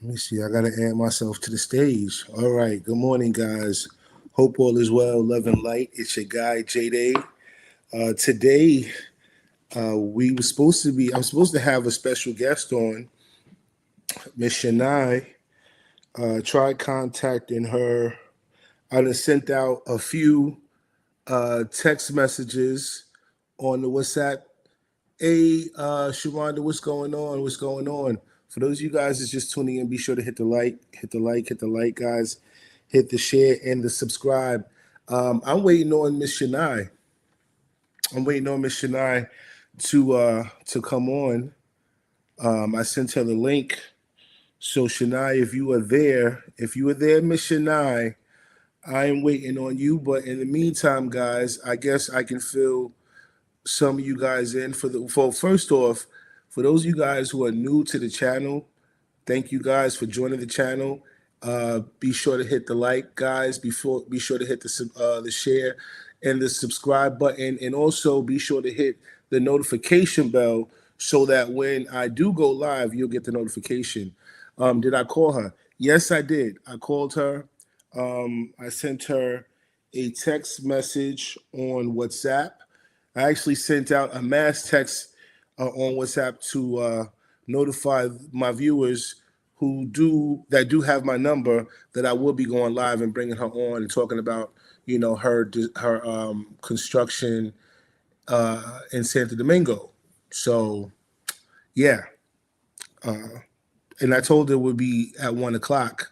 Let me see. I gotta add myself to the stage. All right. Good morning, guys. Hope all is well. Love and light. It's your guy J Day. Today, we were supposed to be. I'm supposed to have a special guest on, Miss Shania. Tried contacting her. I done sent out a few text messages on the WhatsApp. Hey, Sharonda, what's going on? What's going on? For those of you guys that's just tuning in, be sure to hit the like, hit the like, guys. Hit the share and the subscribe. I'm waiting on Miss Shania. I'm waiting on Miss Shania to come on. I sent her the link. So Shania, if you are there, Miss Shania, I am waiting on you. But in the meantime, guys, I guess I can fill some of you guys in for first off, for those of you guys who are new to the channel, thank you guys for joining the channel. Be sure to hit the like, guys. Be sure to hit the share and the subscribe button, and also be sure to hit the notification bell so that when I do go live, you'll get the notification. Did I call her? Yes, I did. I called her. I sent her a text message on WhatsApp. I actually sent out a mass text on WhatsApp to notify my viewers who do have my number that I will be going live and bringing her on and talking about her construction in Santo Domingo. So yeah, and I told her it would be at 1 o'clock.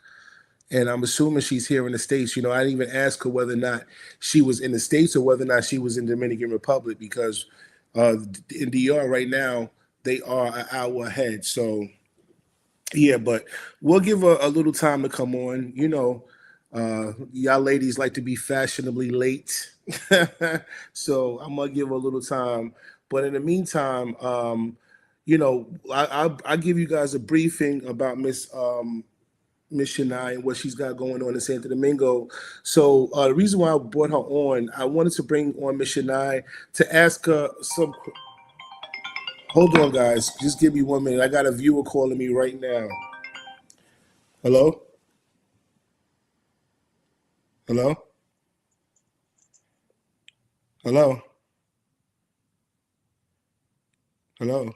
And I'm assuming she's here in the States. I didn't even ask her whether or not she was in the States or whether or not she was in Dominican Republic because in DR right now, they are an hour ahead. So, yeah, but we'll give her a little time to come on. Y'all ladies like to be fashionably late. So I'm going to give her a little time. But in the meantime, I'll give you guys a briefing about Miss Shania and what she's got going on in Santo Domingo. So the reason why I brought her on, I wanted to bring on Miss Shania to ask her some. Hold on, guys. Just give me 1 minute. I got a viewer calling me right now. Hello? Hello? Hello? Hello?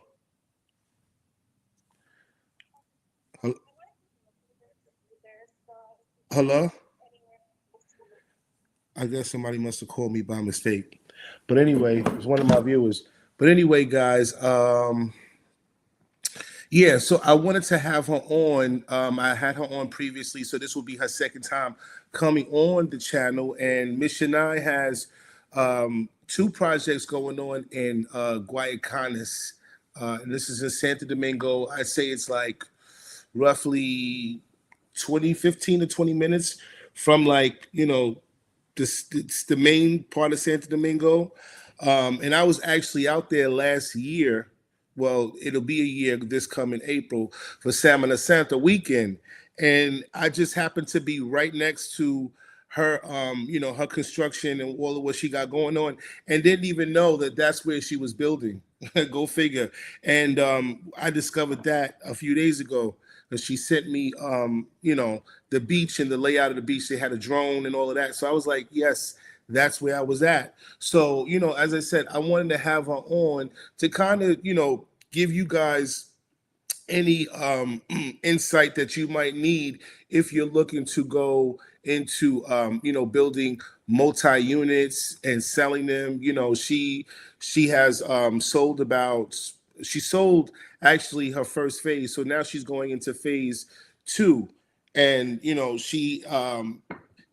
Hello? I guess somebody must have called me by mistake. But anyway, it was one of my viewers. But anyway, guys, yeah, so I wanted to have her on. I had her on previously, so this will be her second time coming on the channel. And Miss Shania has two projects going on in Guayacanes. And this is in Santo Domingo. I'd say it's like roughly 15 to 20 minutes from it's the main part of Santo Domingo. And I was actually out there last year. Well, it'll be a year this coming April for Semana Santa weekend. And I just happened to be right next to her, her construction and all of what she got going on, and didn't even know that that's where she was building. Go figure. And I discovered that a few days ago. She sent me, the beach and the layout of the beach. They had a drone and all of that. So I was like, yes, that's where I was at. So, as I said, I wanted to have her on to kind of, give you guys any insight that you might need if you're looking to go into building multi units and selling them. She has she sold actually her first phase, so now she's going into phase two. And she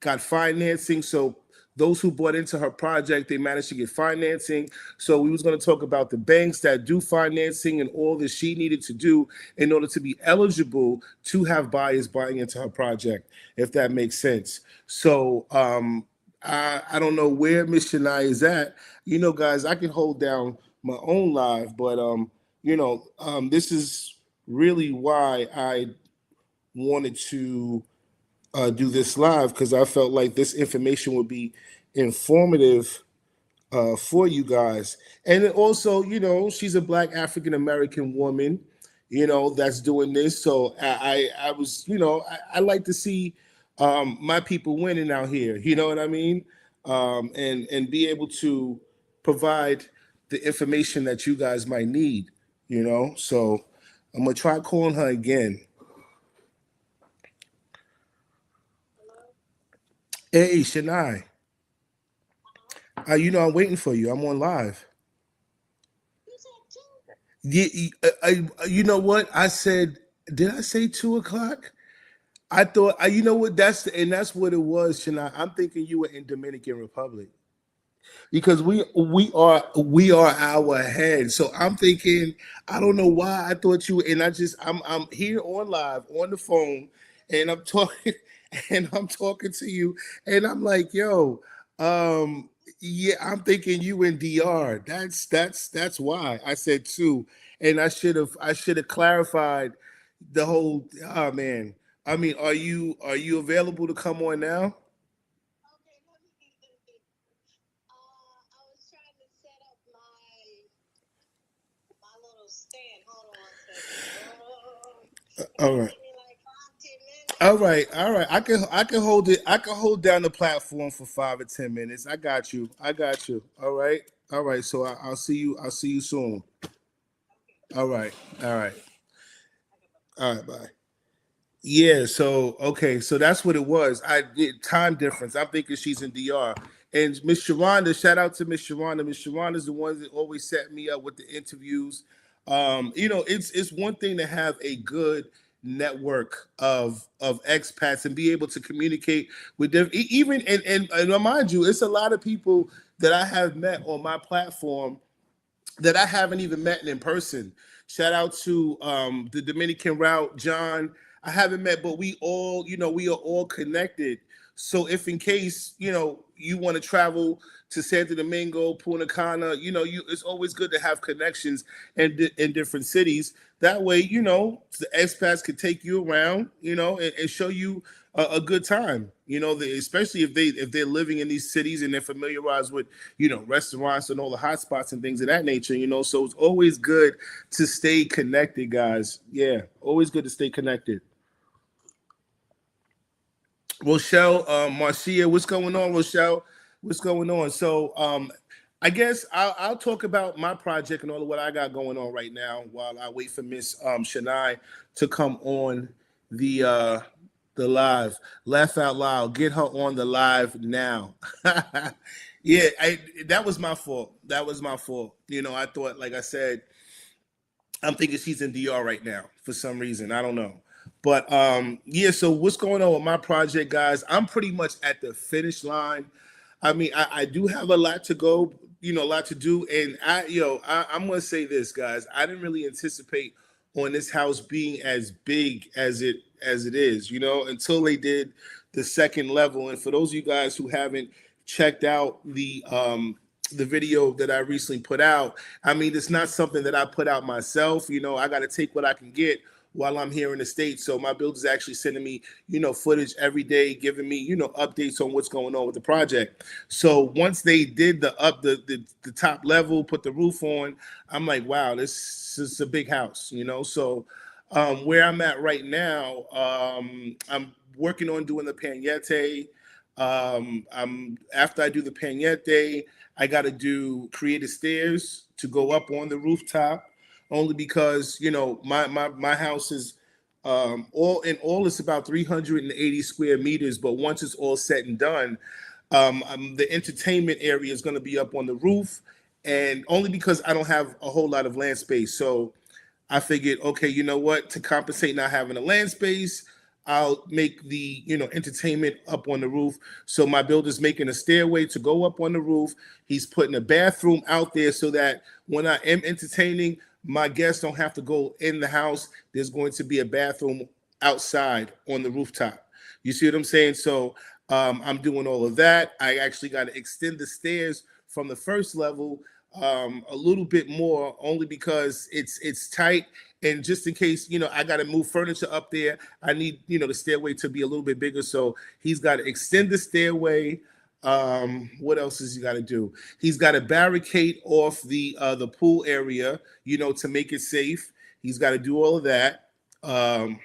got financing. So those who bought into her project, they managed to get financing. So we was going to talk about the banks that do financing and all that she needed to do in order to be eligible to have buyers buying into her project, if that makes sense. So I don't know where Miss Shania is at. Guys, I can hold down my own live, but this is really why I wanted to do this live, because I felt like this information would be informative for you guys. And then also, she's a Black African American woman. that's doing this. So I was, I like to see my people winning out here. You know what I mean? And be able to provide the information that you guys might need. So I'm gonna try calling her again. Hey, Shania, I'm waiting for you. I'm on live. Yeah, you know what I said? Did I say 2 o'clock? I thought, you know what? That's what it was, Shania. I'm thinking you were in Dominican Republic because we are our ahead. So I'm thinking, I don't know why I thought you. And I'm here on live on the phone, and I'm talking, and I'm talking to you, and I'm like, yo, yeah, I'm thinking you in DR. That's why I said two, and I should have clarified the whole. Oh man, I mean, are you available to come on now? All right. All right. I can hold it. I can hold down the platform for 5 or 10 minutes. I got you. I got you. All right. All right. So I'll see you. I'll see you soon. All right. All right. All right. Bye. Yeah, so okay, so that's what it was. I did time difference. I'm thinking she's in DR. And Miss Sharonda, shout out to Miss Sharonda. Miss Sharonda's the one that always set me up with the interviews. It's one thing to have a good network of expats and be able to communicate with them. Even and mind you, it's a lot of people that I have met on my platform that I haven't even met in person. Shout out to the Dominican route, John. I haven't met, but we are all connected. So if in case, you want to travel to Santo Domingo, Punta Cana, it's always good to have connections in different cities. That way, the expats could take you around, and show you a good time. Especially if they're living in these cities and they're familiarized with restaurants and all the hot spots and things of that nature. So it's always good to stay connected, guys. Yeah, always good to stay connected. Rochelle, Marcia, what's going on, Rochelle? What's going on? So, I guess I'll talk about my project and all of what I got going on right now while I wait for Miss Shania to come on the live. Laugh out loud. Get her on the live now. Yeah, that was my fault. That was my fault. I thought, like I said, I'm thinking she's in DR right now for some reason. I don't know. But yeah, so what's going on with my project, guys? I'm pretty much at the finish line. I mean, I do have a lot to go, a lot to do. And I'm gonna say this, guys. I didn't really anticipate on this house being as big as it is, until they did the second level. And for those of you guys who haven't checked out the video that I recently put out, I mean, it's not something that I put out myself. I got to take what I can get while I'm here in the States. So my builder's actually sending me, footage every day, giving me, updates on what's going on with the project. So once they did the top level, put the roof on, I'm like, wow, this is a big house, So where I'm at right now, I'm working on doing the pañete. I'm after I do the pañete, I got to do creative stairs to go up on the rooftop, only because my house is all in all it's about 380 square meters, but once it's all said and done, the entertainment area is going to be up on the roof, and only because I don't have a whole lot of land space. So I figured, okay, you know what? To compensate not having a land space, I'll make the entertainment up on the roof. So my builder's making a stairway to go up on the roof. He's putting a bathroom out there so that when I am entertaining, my guests don't have to go in the house. There's going to be a bathroom outside on the rooftop. You see what I'm saying? So I'm doing all of that. I actually got to extend the stairs from the first level a little bit more, only because it's tight, and just in case I got to move furniture up there, I need the stairway to be a little bit bigger. So he's got to extend the stairway. What else has he got to do? He's got to barricade off the pool area, to make it safe. He's got to do all of that. Um,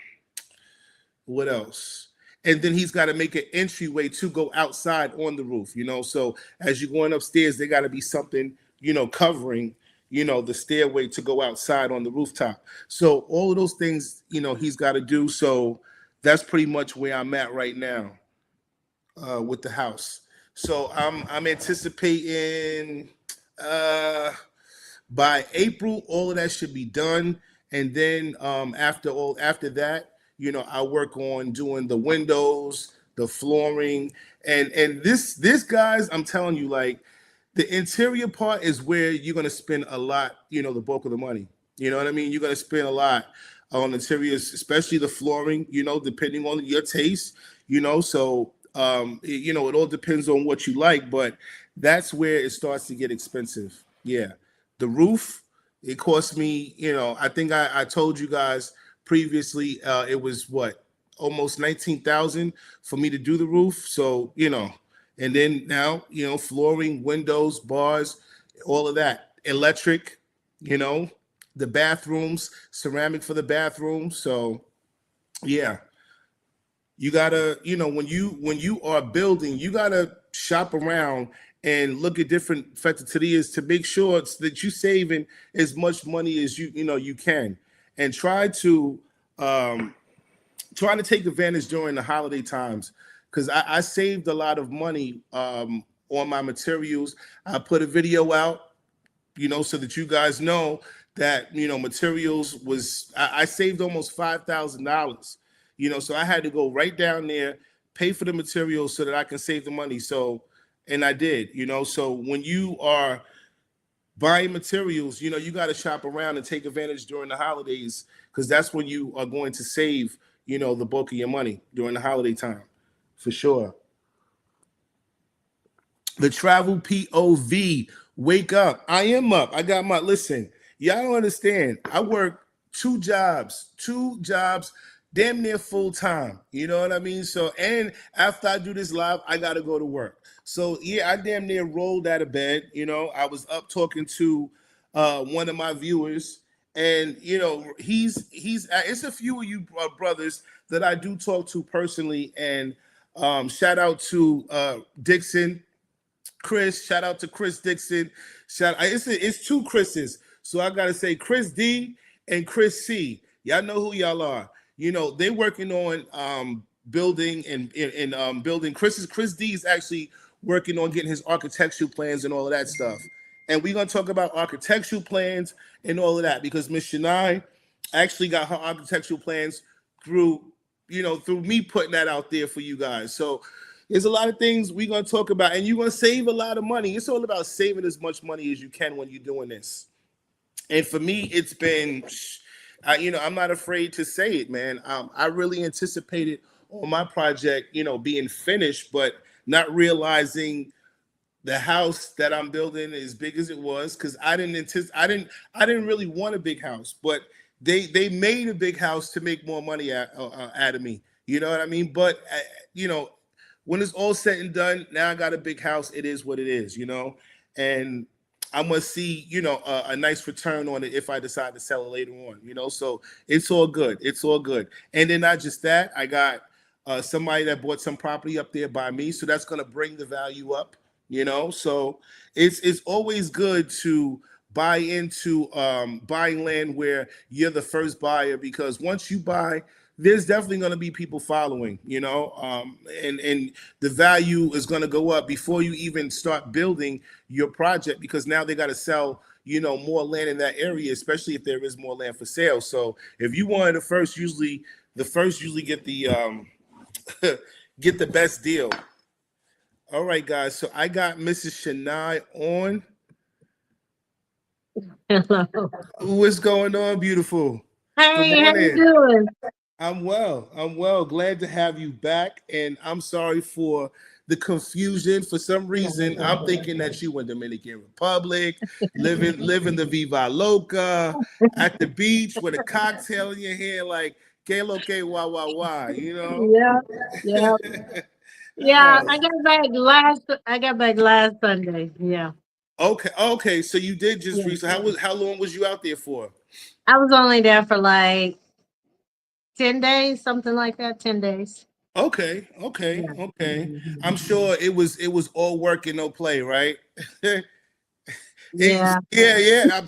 what else? And then he's got to make an entryway to go outside on the roof, you know. So as you're going upstairs, there got to be something, you know, covering, you know, the stairway to go outside on the rooftop. So all of those things, you know, he's got to do. So that's pretty much where I'm at right now with the house. So I'm anticipating uh by April, all of that should be done. And then after that, you know, I work on doing the windows, the flooring, and this guys, I'm telling you, like the interior part is where you're gonna spend a lot, you know, the bulk of the money. You know what I mean? You're gonna spend a lot on interiors, especially the flooring, you know, depending on your taste, you know. So you know, it all depends on what you like, but that's where it starts to get expensive. Yeah. The roof, it cost me, you know, I think I told you guys previously, it was what, almost 19,000 for me to do the roof. So, you know, and then now, you know, flooring, windows, bars, all of that, electric, you know, the bathrooms, ceramic for the bathrooms. So, yeah, you gotta, you know, when you are building, you gotta shop around and look at different factories to make sure that you saving as much money as you know you can, and um, try to take advantage during the holiday times, because I saved a lot of money on my materials. I put a video out, you know, so that you guys know that, you know, materials was I saved almost $5,000, you know, so I had to go right down there, pay for the materials so that I can save the money. So, and I did, you know. So when you are buying materials, you know, you got to shop around and take advantage during the holidays, because that's when you are going to save, you know, the bulk of your money during the holiday time, for sure. The travel POV. Wake up. I am up. I got my listen. Y'all don't understand. I work two jobs, damn near full time. You know what I mean? So, and after I do this live, I got to go to work. So, yeah, I damn near rolled out of bed. You know, I was up talking to one of my viewers, and you know, he's it's a few of you brothers that I do talk to personally, and shout out to Dixon, Chris. Shout out to Chris Dixon. It's two Chris's. So I gotta say Chris D and Chris C. Y'all know who y'all are. You know, they working on building and building. Chris D is actually working on getting his architectural plans and all of that stuff. And we're gonna talk about architectural plans and all of that, because Miss Shania actually got her architectural plans through, you know, through me putting that out there for you guys. So there's a lot of things we're gonna talk about, and you're gonna save a lot of money. It's all about saving as much money as you can when you're doing this. And for me, it's been, you know, I'm not afraid to say it, man. I really anticipated on my project, you know, being finished, but not realizing the house that I'm building as big as it was, because I didn't really want a big house, but they made a big house to make more money out of me. You know what I mean? But you know, when it's all said and done, now I got a big house. It is what it is, you know, and I must see, you know, a nice return on it if I decide to sell it later on, you know. So it's all good. It's all good. And then not just that, I got somebody that bought some property up there by me, so that's going to bring the value up, you know. So it's always good to buy into buying land where you're the first buyer, because once you buy, there's definitely going to be people following, you know, and the value is going to go up before you even start building your project, because now they got to sell, you know, more land in that area, especially if there is more land for sale. So if you wanted the first usually get the get the best deal. All right, guys. So I got Mrs. Shania on. Hello. What's going on, beautiful? Good Hey, how you morning. doing? I'm well. I'm well. Glad to have you back. And I'm sorry for the confusion. For some reason, I'm thinking that you in Dominican Republic, living the Viva Loca at the beach with a cocktail in your hand, like que lo que wah wah wah, you know? Yeah, yeah, yeah. Oh, I got back last Sunday. Yeah. Okay, okay. So you did just Yeah. recently. How long was you out there for? I was only there for like 10 days, something like that. 10 days. Okay, okay, Yeah. okay. Mhm. I'm sure it was all work and no play, right? Yeah. Yeah, yeah.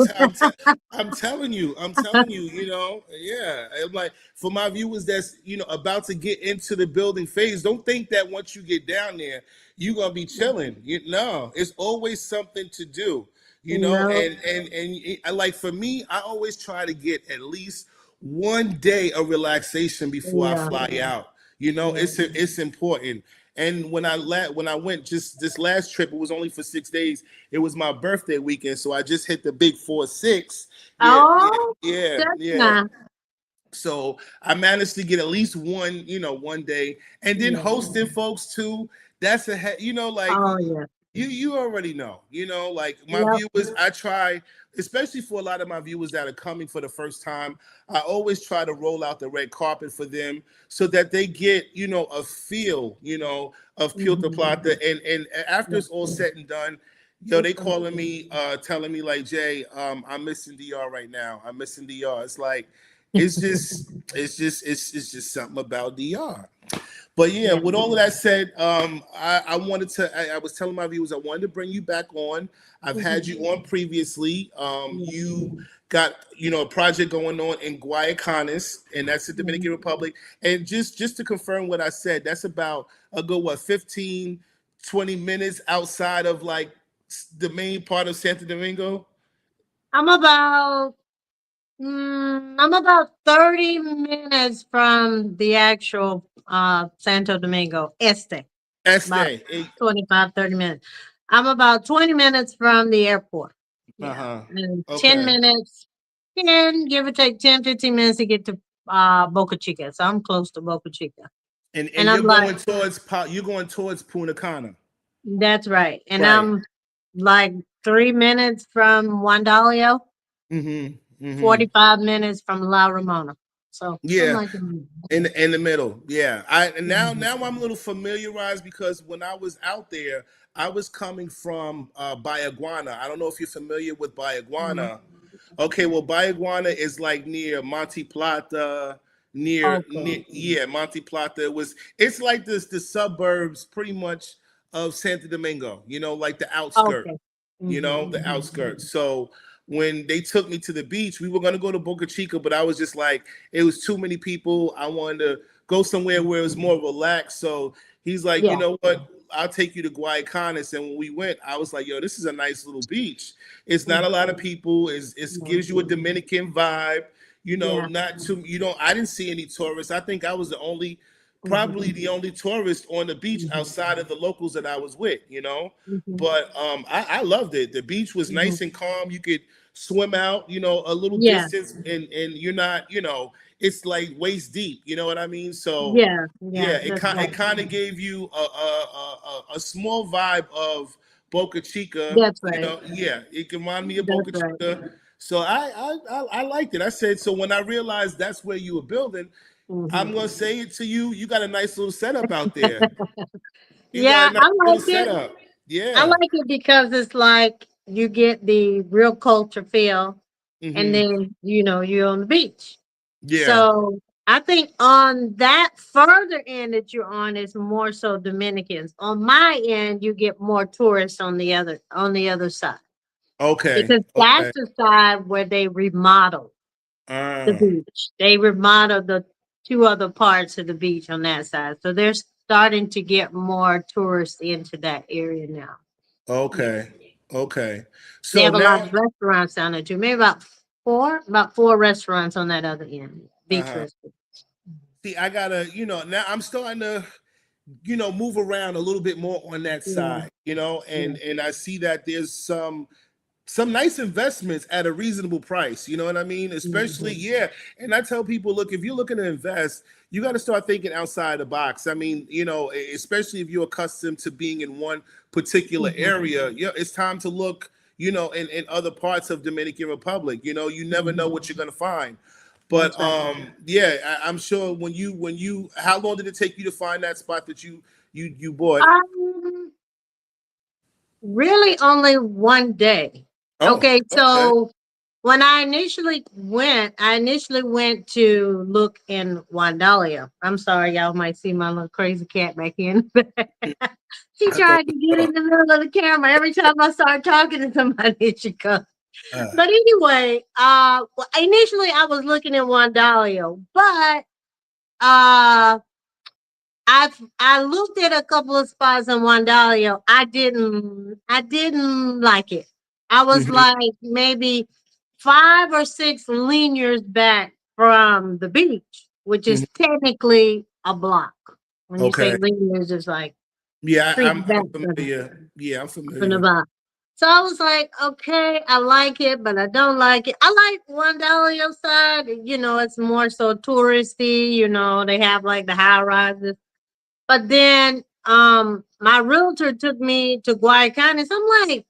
I'm telling you, you know, yeah. I'm like, for my viewers that's, about to get into the building phase, don't think that once you get down there, you're gonna be chilling. No, it's always something to do, No. and I like, for me, I always try to get at least one day of relaxation before I Yeah. fly out. Yeah. It's important. And when I went just this last trip, it was only for 6 days. It was my birthday weekend, so I just hit the big 4-6. Yeah, yeah, Oh, yeah, that's yeah. nice. So I managed to get at least one day, and then Yeah. hosting folks too. That's like Oh, yeah. you already know. Like my Yep. viewers, I try, especially for a lot of my viewers that are coming for the first time. I always try to roll out the red carpet for them so that they get a feel of Puerto Hmm. Plata, and after Yeah. it's all said and done. Yo, they calling me, telling me like, Jay, I'm missing DR right now. I'm missing DR. It's like, it's just something about DR. But yeah, Yeah. with all of that said, I was telling my viewers I wanted to bring you back on. I've had Hmm. you on previously. Yeah. You got a project going on in Guayacanes, and that's the Yeah. Dominican Republic. And just to confirm what I said, that's about a good 15, 20 minutes outside of like the main part of Santo Domingo. I'm about I'm about 30 minutes from the actual Santo Domingo Este. About Este. 25, 30 minutes. I'm about 20 minutes from the airport. Yeah. Uh-huh. And 10 Okay. minutes, give or take 10, 15 minutes to get to Boca Chica. So I'm close to Boca Chica. And And and I'm you're like, going towards you're going towards Punta Cana. that's right. And Right. I'm like 3 minutes from Wandalio, Mm-hmm. Mm-hmm. 45 minutes from La Ramona. So I'm Yeah. like, In the middle. Yeah. And mhm. now I'm a little familiarized because when I was out there, I was coming from Bayaguana. I don't know if you're familiar with Mhm. Bayaguana. Okay, well, Bayaguana is like near Monte Plata, Okay. yeah, Monte Plata. It's like the suburbs pretty much of Santo Domingo, like the outskirts. Okay. Hmm. The outskirts. So when they took me to the beach, we were gonna go to Boca Chica, but I was just like, it was too many people. I wanted to go somewhere where it was more relaxed. So he's like, you Yeah. know what? I'll take you to Guayacanes. And when we went, I was like, yo, this is a nice little beach. It's not a Mhm. lot of people. It Yeah. gives you a Dominican vibe. Yeah. Not too. I didn't see any tourists. I think I was Hmm. probably the only tourist on the beach Hmm. outside of the locals that I was with. Hmm. But I loved it. The beach was Hmm. nice and calm. You could swim out, a little Yeah. distance, and you're not, it's like waist deep. You know what I mean? So Yeah. Yeah. yeah, That's it right. kind of gave you a small vibe of Boca Chica. That's right. Yeah, it can remind me of That's Boca right. Chica. So I liked it. I said, so when I realized that's where you were building, Hmm. I'm gonna say it to you. You got a nice little setup out there. You got Yeah, a nice I little like it. setup. I Yeah. like it because it's like you get the real culture feel, and Hmm. then you're on the beach. Yeah. So I think on that further end that you're on is more so Dominicans. On my end, you get more tourists on the other side Okay. because that's Okay. the side where they remodel the Uh, beach. They remodeled the two other parts of the beach on that side. So they're starting to get more tourists into that area now. Yeah. okay. Okay. They So have a lot now, of restaurants down there too. Maybe about four restaurants on that other end. Beach uh, restaurants. see, I gotta, now I'm starting to, move around a little bit more on that Yeah. side, Yeah. and I see that there's some nice investments at a reasonable price. You know what I mean? Especially, Mhm. yeah. And I tell people, look, if you're looking to invest, you got to start thinking outside the box. I mean, especially if you're accustomed to being in one particular Mhm. area, yeah, it's time to look, in other parts of Dominican Republic. You never know Mhm. what you're gonna find. But That's right. yeah, I'm sure when you how long did it take you to find that spot that you bought? Um, really only one day. Oh, Okay, okay. so when I initially went to look in Wandalia. I'm sorry, y'all might see my little crazy cat back in. She I thought tried to get in the middle of the camera every time I start talking to somebody. She comes. uh, But anyway, well, initially I was looking at Wandalia, but uh, I looked at a couple of spots in Wandalia. I didn't like it. I was mhm, like maybe 5 or 6 linears back from the beach, which mhm. is technically a block. When you say Okay. linears, it's like Yeah, street I'm back familiar. Yeah, I'm from the familiar. block. So I was like, okay, I like it, but I don't like it. I like Wandalia side. It's more so touristy. They have like the high rises. But then my realtor took me to Guayacanes. I'm like,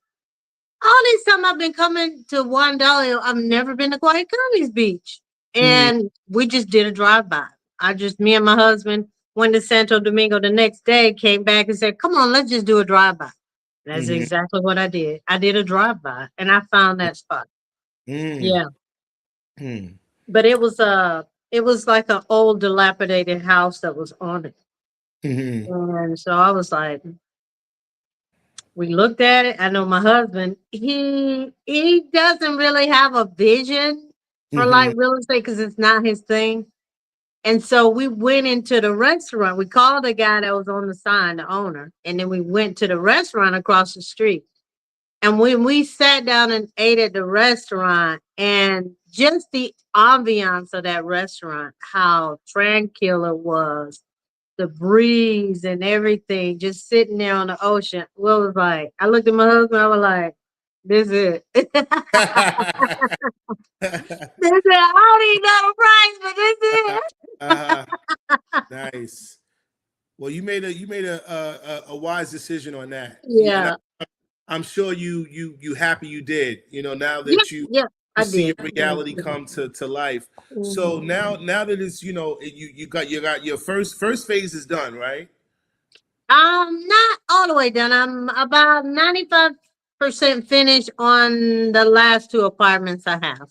all this time I've been coming to Wandalio, I've never been to Guayacanes Beach. Mhm, And we just did a drive by. Me and my husband went to Santo Domingo the next day, came back and said, come on, let's just do a drive by. That's mhm, exactly what I did. I did a drive by and I found that spot. mhm, Yeah. mhm, But it was like an old dilapidated house that was on it. mhm, And so I was like, we looked at it. I know my husband, he doesn't really have a vision for like mhm, real estate because it's not his thing. And so we went into the restaurant. We called the guy that was on the sign, the owner, and then we went to the restaurant across the street. And when we sat down and ate at the restaurant, and just the ambiance of that restaurant, how tranquil it was, the breeze and everything, just sitting there on the ocean. What was like, I looked at my husband, I was like, this is it. This is it. I don't even know the price, but this is it. uh, nice. Well, you made a wise decision on that. And Yeah. I'm sure you happy you did. Now Yeah. that you Yeah. you I see did. your reality come to life. So Mhm. now that it's you got your first phase is done, right? Not all the way done. I'm about 95% finished on the last two apartments I have.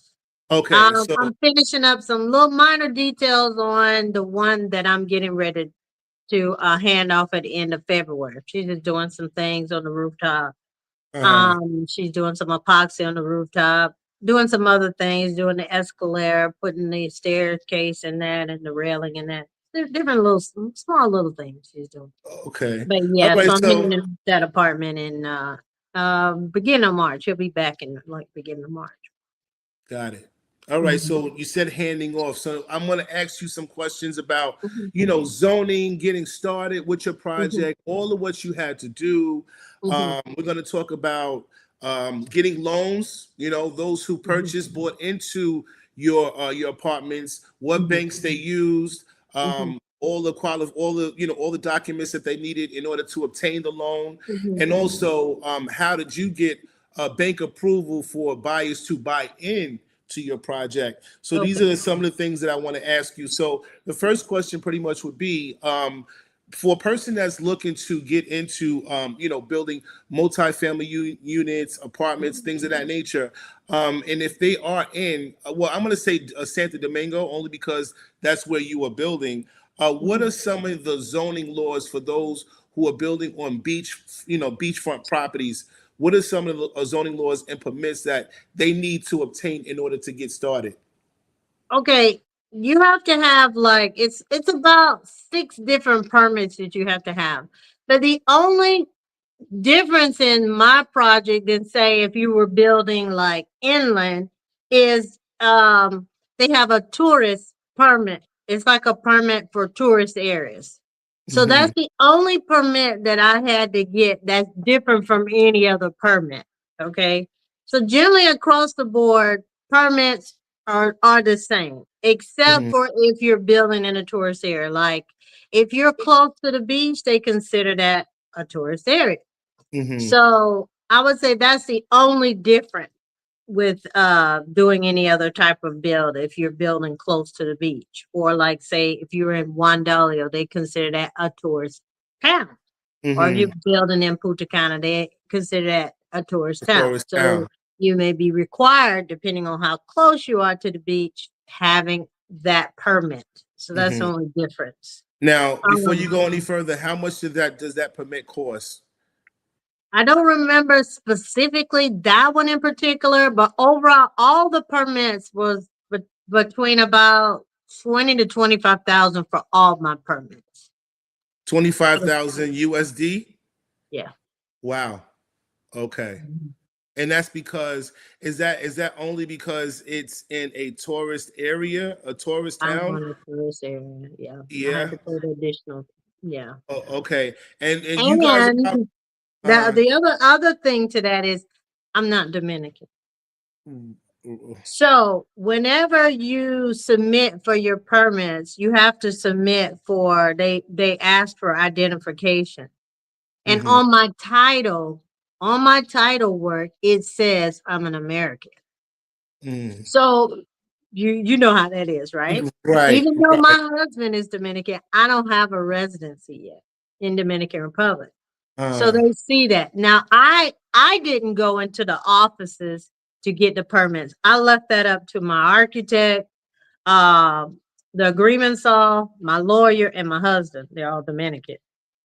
Okay, so I'm finishing up some little minor details on the one that I'm getting ready to hand off at the end of February. She's just doing some things on the rooftop. uh-huh. She's doing some epoxy on the rooftop, doing some other things, doing the escalator, putting the staircase in that and the railing in that. Different little small little things she's doing. Okay. But All yeah, right. so I'm So hitting that apartment in beginning of March. He'll be back in like beginning of March. got it. All right. Mhm, So you said handing off. So I'm going to ask you some questions about, mhm, zoning, getting started with your mhm, project, all of what you had to do. mhm, We're going to talk about getting loans. Those who mhm, bought into your apartments, what mhm, banks they used, mhm, all the documents that they needed in order to obtain the loan, mhm. and also how did you get bank approval for buyers to buy in to your project. So these Okay. are some of the things that I want to ask you. So the first question pretty much would be for a person that's looking to get into building multifamily units, apartments, things of that nature, and if they are in well, I'm going to say Santo Domingo only because that's where you are building. What Mhm. are some of the zoning laws for those who are building on beachfront properties? What are some of the zoning laws and permits that they need to obtain in order to get started? Okay. You have to have like it's about 6 different permits that you have to have. But the only difference in my project than say if you were building like inland is they have a tourist permit. It's like a permit for tourist areas. So Hmm. that's the only permit that I had to get that's different from any other permit. Okay. So generally across the board, permits are the same, except Hmm. for if you're building in a tourist area. Like if you're close to the beach, they consider that a tourist area. Hmm. So I would say that's the only difference with doing any other type of build if you're building close to the beach. Or like say if you're in Wandalio, they consider that a tourist town. Or if you're Hmm. building in Punta Cana, consider that a tourist A town. tourist So town. you may be required, depending on how close you are to the beach, having that permit. So that's the Hmm. only difference. Now, before you Um, go any further, how much does that permit cost? I don't remember specifically that one in particular, but overall, all the permits was between about 20 to 25,000 for all my permits. 25,000 USD? Yeah. Wow. Okay. Mhm. And that's because is that only because it's in a tourist area, a tourist I'm town? on the tourist area. Yeah. I had Yeah. to pay the additional. Yeah. Oh, okay. And you guys are out, And uh-huh. the other thing to that is I'm not Dominican. Mm, So whenever you submit for your permits, you have to submit for they ask for identification. And mm-hmm. on my title work, it says I'm an American. Mm. So you know how that is, right? Right, Even though right. my husband is Dominican, I don't have a residency yet in Dominican Republic. So Uh, they see that. Now I didn't go into the offices to get the permits. I left that up to my architect, the agreement saw, my lawyer, and my husband. They're all Dominican.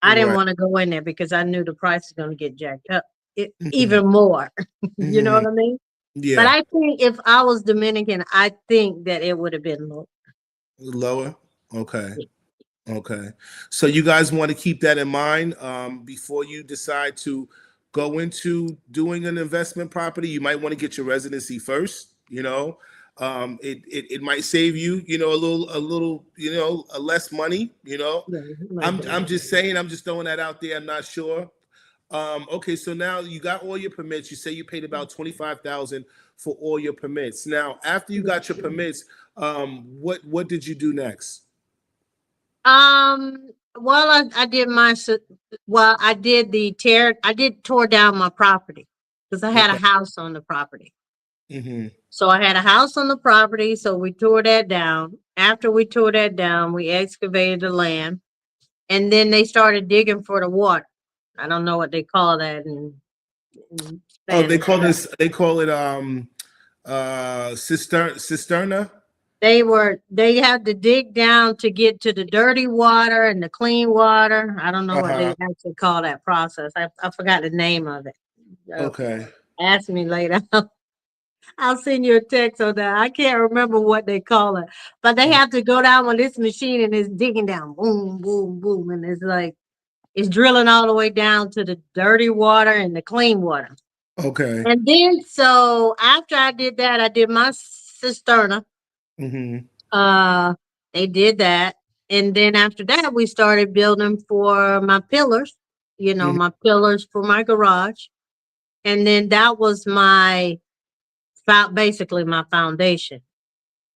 I didn't right. want to go in there because I knew the price is going to get jacked up Hmm. even more. You know Hmm. what I mean? But Yeah. I think if I was Dominican, I think that it would have been low. Lower. Okay. Okay. So you guys want to keep that in mind before you decide to go into doing an investment property. You might want to get your residency first. It might save you, a less money. Yeah, it might be. I'm just saying. I'm just throwing that out there. I'm not sure. Okay, so now you got all your permits. You say you paid about 25,000 for all your permits. Now, after you got your permits, what did you do next? Well, I did well, I did tore down my property because I had a Okay. house on the property. Hmm. So I had a house on the property, so we tore that down. After we tore that down, we excavated the land, and then they started digging for the water. I don't know what they call that in Oh, Spanish. they call it cisterna. They had to dig down to get to the dirty water and the clean water. I don't know what they Uh-huh. actually call that process. I forgot the name of it. So Okay. ask me later. I'll send you a text on that. I can't remember what they call it, but they Uh, have to go down with this machine and it's digging down, boom, boom, boom, and it's drilling all the way down to the dirty water and the clean water. Okay. And then so after I did that, I did my cisterna. Hmm. Uh, they did that, and then after that, we started building for my pillars. Hmm. My pillars for my garage, and then that was basically my foundation.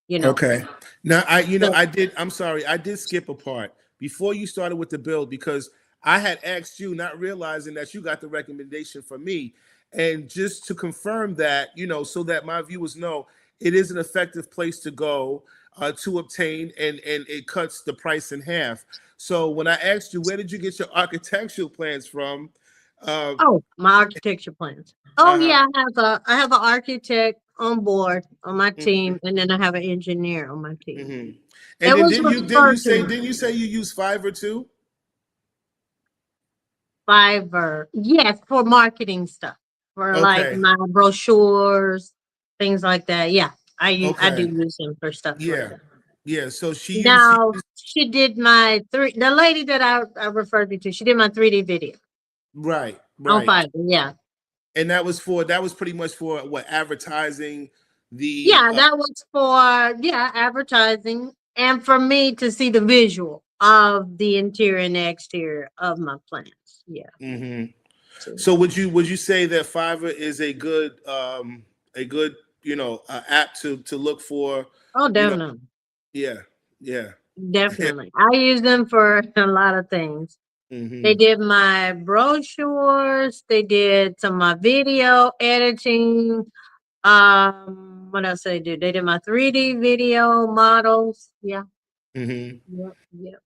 You know, Okay. Now so I'm sorry, I did skip a part before you started with the build because I had asked you, not realizing that you got the recommendation from me. And just to confirm that, so that my viewers know it is an effective place to go to obtain and it cuts the price in half. So when I asked you, where did you get your architectural plans from? Uh, oh, my architecture plans. Oh uh, yeah, I have an architect on board on my mhm, team, and then I have an engineer on my team. mhm. And It then was referred to me. didn't you say you use Fiverr too? Fiverr. Yes, for marketing stuff, for like Okay. my brochures, things like that. Yeah, I do Okay. use them for stuff like Yeah. that. Yeah. So she Now used, she did the lady that I referred you to. She did my 3D video right, on right. Fiverr. Yeah, And that was pretty much for what advertising the yeah, that was for advertising and for me to see the visual of the interior and the exterior of my plants. Yeah. mhm. So, So would you say that Fiverr is a good, app to look for, oh, you know, definitely. yeah, yeah. Definitely. I use them for a lot of things. They Hmm. did my brochures, they did some of my video editing. What else they do? They did my 3D video models. Yeah. Hmm. Yep. Yep.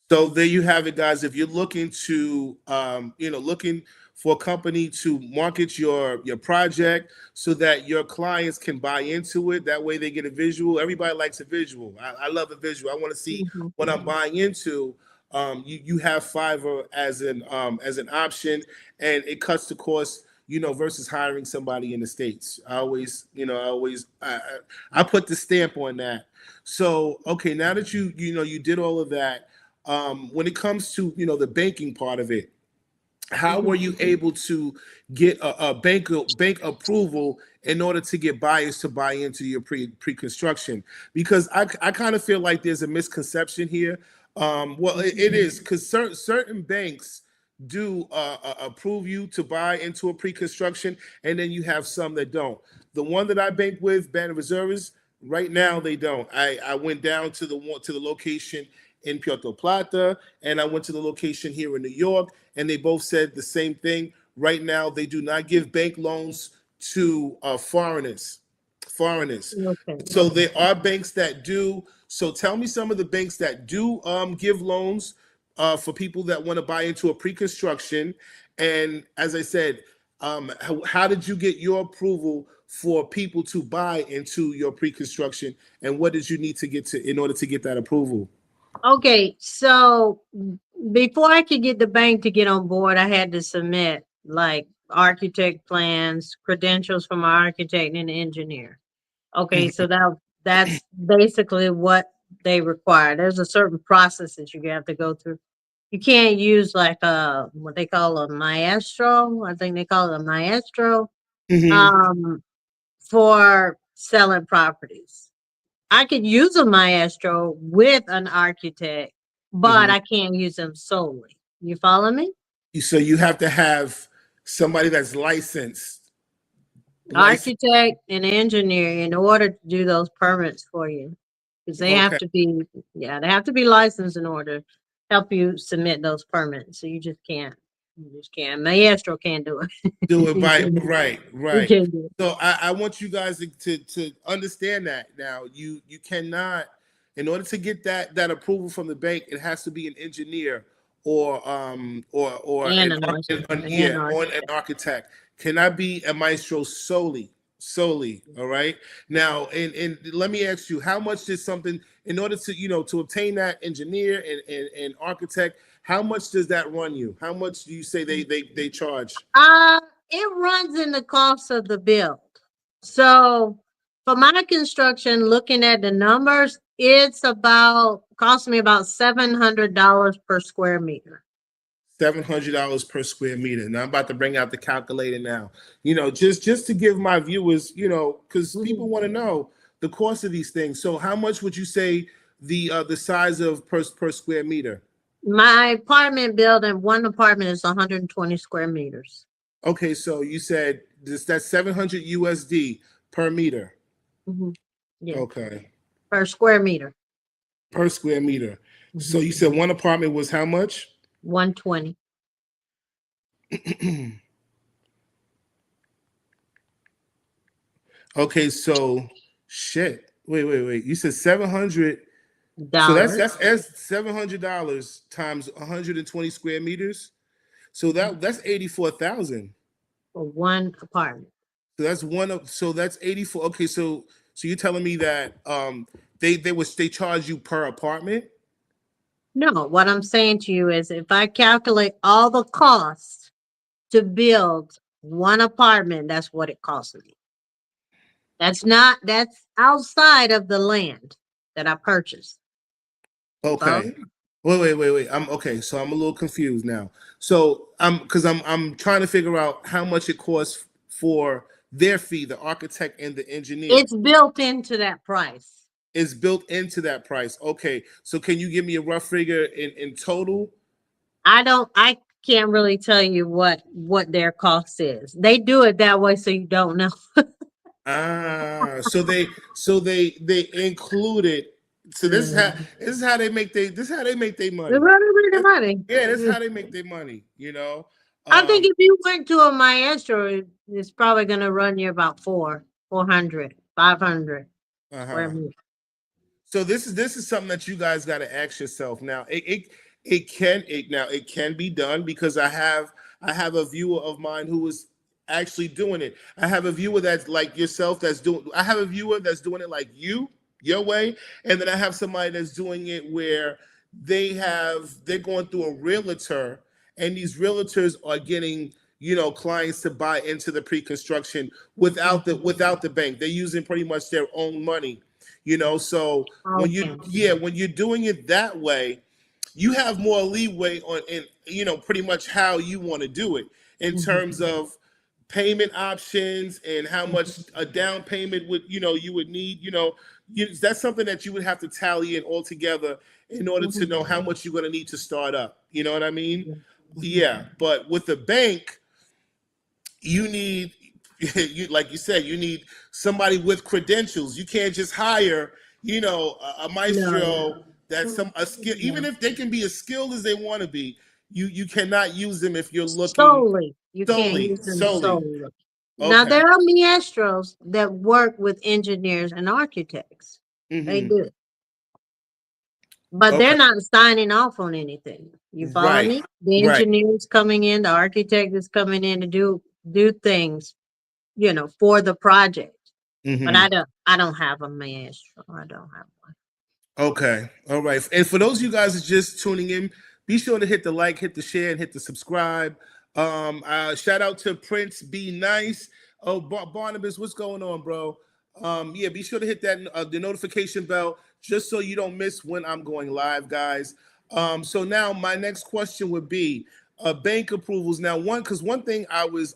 So there you have it, guys. If you're looking to, looking for a company to market your project so that your clients can buy into it. That way they get a visual. Everybody likes a visual. I love a visual. I want to see Mhm. what I'm buying into. You have Fiverr as an option, and it cuts the cost, versus hiring somebody in the States. I put the stamp on that. So, okay, now that you did all of that, when it comes to, the banking part of it, how were Mhm. you able to get a bank approval in order to get buyers to buy into your pre-construction? Because I kind of feel like there's a misconception here. Well, it is, because certain banks do approve you to buy into a pre-construction, and then you have some that don't. The one that I bank with, Banner Reserves, right now they don't. I went down to the location in Puerto Plata, and I went to the location here in New York, and they both said the same thing. Right now, they do not give bank loans to foreigners. Foreigners. Okay. So there are banks that do. So tell me some of the banks that do give loans for people that want to buy into a pre-construction. And as I said, how did you get your approval for people to buy into your pre-construction, and what did you need to get to in order to get that approval? Okay, so before I could get the bank to get on board, I had to submit like architect plans, credentials from an architect and an engineer. Okay, so that's basically what they require. There's a certain process that you have to go through. You can't use like what they call a maestro. I think they call it a maestro Hmm. um for selling properties. I could use a maestro with an architect, but Hmm. I can't use them solely. You follow me? So you have to have somebody that's licensed. Licensed. Architect and engineer in order to do those permits for you. Because they have Okay. to be, yeah, they have to be licensed in order to help you submit those permits. So you just can't. Maestro can't do it. Do it He by can't right, he right. can't do it. So I want you guys to understand that now. You cannot, in order to get that approval from the bank, it has to be an engineer or And an architect. And yeah, an or an architect. architect. Cannot be a maestro solely. All right. Now, and let me ask you, how much did something, in order to, to obtain that engineer and architect, how much does that run you? How much do you say they charge? Uh, it runs in the cost of the build. So for my construction, looking at the numbers, it's about cost me about $700 per square meter. $700 per square meter. Now I'm about to bring out the calculator now. Just to give my viewers, because Mhm. people want to know the cost of these things. So how much would you say the size of per square meter? My apartment building, one apartment is 120 square meters. Okay, so you said that's 700 USD per meter. Mhm. Yeah, Okay, per square meter. per square meter. So Mhm. you said one apartment was how much? 120. Okay, so shit. Wait. You said 700. So Dollars that's $700 times 120 square meters. So that's 84,000. for one apartment. So that's one of so that's 84. Okay, so you're telling me that they charge you per apartment? No, what I'm saying to you is if I calculate all the costs to build one apartment, that's what it costs me. That's outside of the land that I purchased. You follow Okay. me? Wait. I'm okay. So I'm a little confused now. So I'm trying to figure out how much it costs for their fee, the architect and the engineer. It's built into that price. Is built into that price. Okay. So can you give me a rough figure in total? I can't really tell you what their cost is. They do it that way so you don't know. So they included. So Mhm. this is how they make their They're money. running with the money. Yeah, that's how they make their money. I think Um, if you went to a maestro, it's probably going to run you about 400, 500 square uh-huh. meters. So this is something that you guys got to ask yourself. Now it can be done because I have a viewer of mine who is actually doing it. I have a viewer that's like yourself that's doing. I have a viewer that's doing it like you, your way, and then I have somebody that's doing it where they're going through a realtor, and these realtors are getting clients to buy into the pre-construction without the bank. They're using pretty much their own money. So Okay. when you're doing it that way, you have more leeway on in pretty much how you want to do it in terms Mhm. of payment options and how much a down payment would you would need. That's something that you would have to tally in all together in order to know Mhm. how much you're going to need to start up. You know what I mean? Mhm. Yeah, but with the bank, you need you like you said, you need somebody with credentials. You can't just hire a No. maestro that's some a skill, even No. if they can be as skilled as they want to be. You cannot use them if you're looking Solely. You can't use them solely. solely. Now Okay. there are maestros that work with engineers and architects. They Hmm. do. But they're Okay. not signing off on anything. You follow Right. me? The Right. engineer is coming in, the architect is coming in to do things, for the project. But Hmm. I don't have a maestro. I don't have one. Okay. All right. And for those of you guys that are just tuning in, be sure to hit the like, hit the share, and hit the subscribe. Shout out to Prince Be Nice. Oh, Barnabas, what's going on, bro? Yeah, be sure to hit that the notification bell just so you don't miss when I'm going live, guys. So now my next question would be bank approvals. Now, one thing I was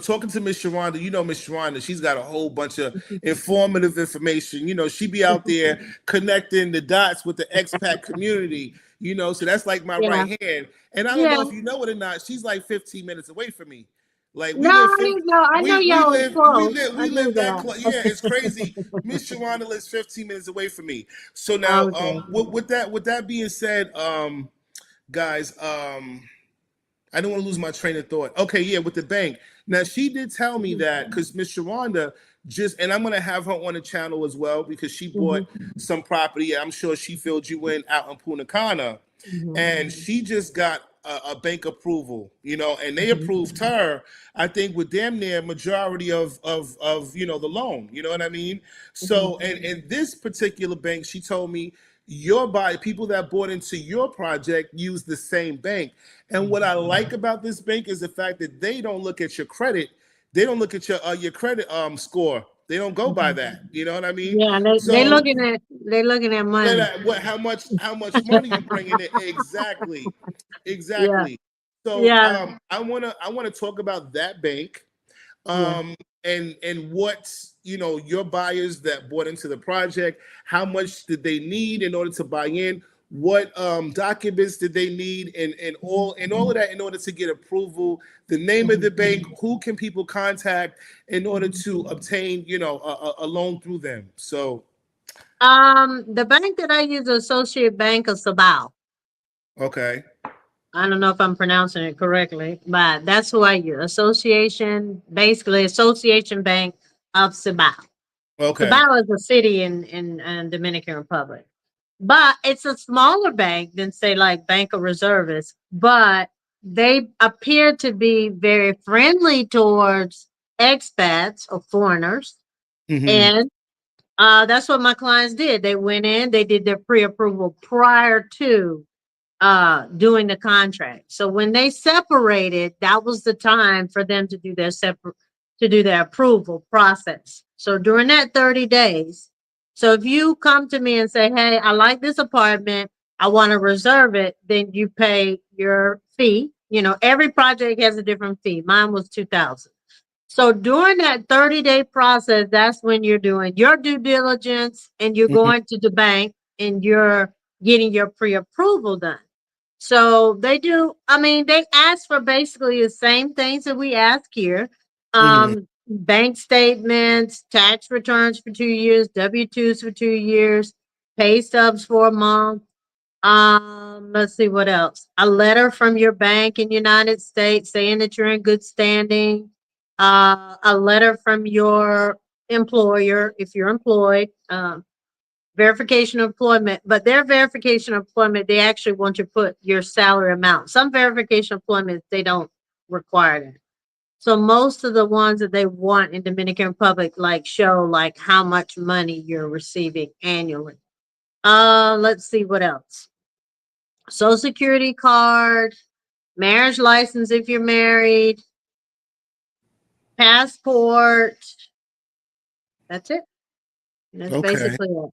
talking to Miss Sharonda, Miss Sharonda, she's got a whole bunch of informative information. She be out there connecting the dots with the expat community. So that's like my Yeah. right hand. And I don't Yeah. know if you know it or not, she's like 15 minutes away from me. Like No, I know. I know y'all was close. I we knew live that close. that. Yeah, it's crazy. Miss Sharonda lives 15 minutes away from me. So now, Okay. with that being said, guys, I don't want to lose my train of thought. Okay, yeah, with the bank. Now she did tell me Mhm. that because Miss Sharonda and I'm gonna have her on the channel as well because she bought Mhm. some property. I'm sure she filled you in out in Punta Cana, Mhm. and she just got a bank approval, and they Mhm. approved her. I think with damn near majority of the loan. You know what I mean? Mhm. So, and in this particular bank, she told me your buy people that bought into your project use the same bank. And what I like about this bank is the fact that they don't look at your credit. They don't look at your credit score. They don't go by Mhm. that. You know what I mean? Yeah, So they looking at money. what how much money you bringing in exactly, Yeah. exactly. So Yeah. I wanna talk about that bank, Yeah. um and what your buyers that bought into the project, how much did they need in order to buy in, what documents did they need, and all of that in order to get approval, the name of the Mhm. bank, who can people contact in order Mhm. to obtain a loan through them. So The bank that I use is Associate Bank of Sabal. okay. I don't know if I'm pronouncing it correctly, but that's who I use. Association Bank of Sabal. Okay. Sabal is a city in Dominican Republic, but it's a smaller bank than say like Bank of Reservists. But they appear to be very friendly towards expats or foreigners, Mm-hmm. and that's what my clients did. They went in, they did their pre-approval prior to doing the contract. So when they separated, that was the time for them to do their approval process. So during that 30 days, so if you come to me and say, "Hey, I like this apartment, I want to reserve it," then you pay your fee. Every project has a different fee. Mine was 2,000. So during that 30-day process, that's when you're doing your due diligence and you're Mm-hmm. going to the bank and you're getting your pre-approval done. So they do, I mean, they ask for basically the same things that we ask here. Mm-hmm. Bank statements, tax returns for 2 years, W-2s for 2 years, pay stubs for a month. Let's see what else. A letter from your bank in United States saying that you're in good standing. A letter from your employer if you're employed. verification of employment, but their verification of employment, they actually want to put your salary amount. Some verification of employment, they don't require that. So most of the ones that they want in Dominican Republic, like show like how much money you're receiving annually. Let's see what else. Social Security card, marriage license if you're married, passport. That's it. That's Okay. basically it.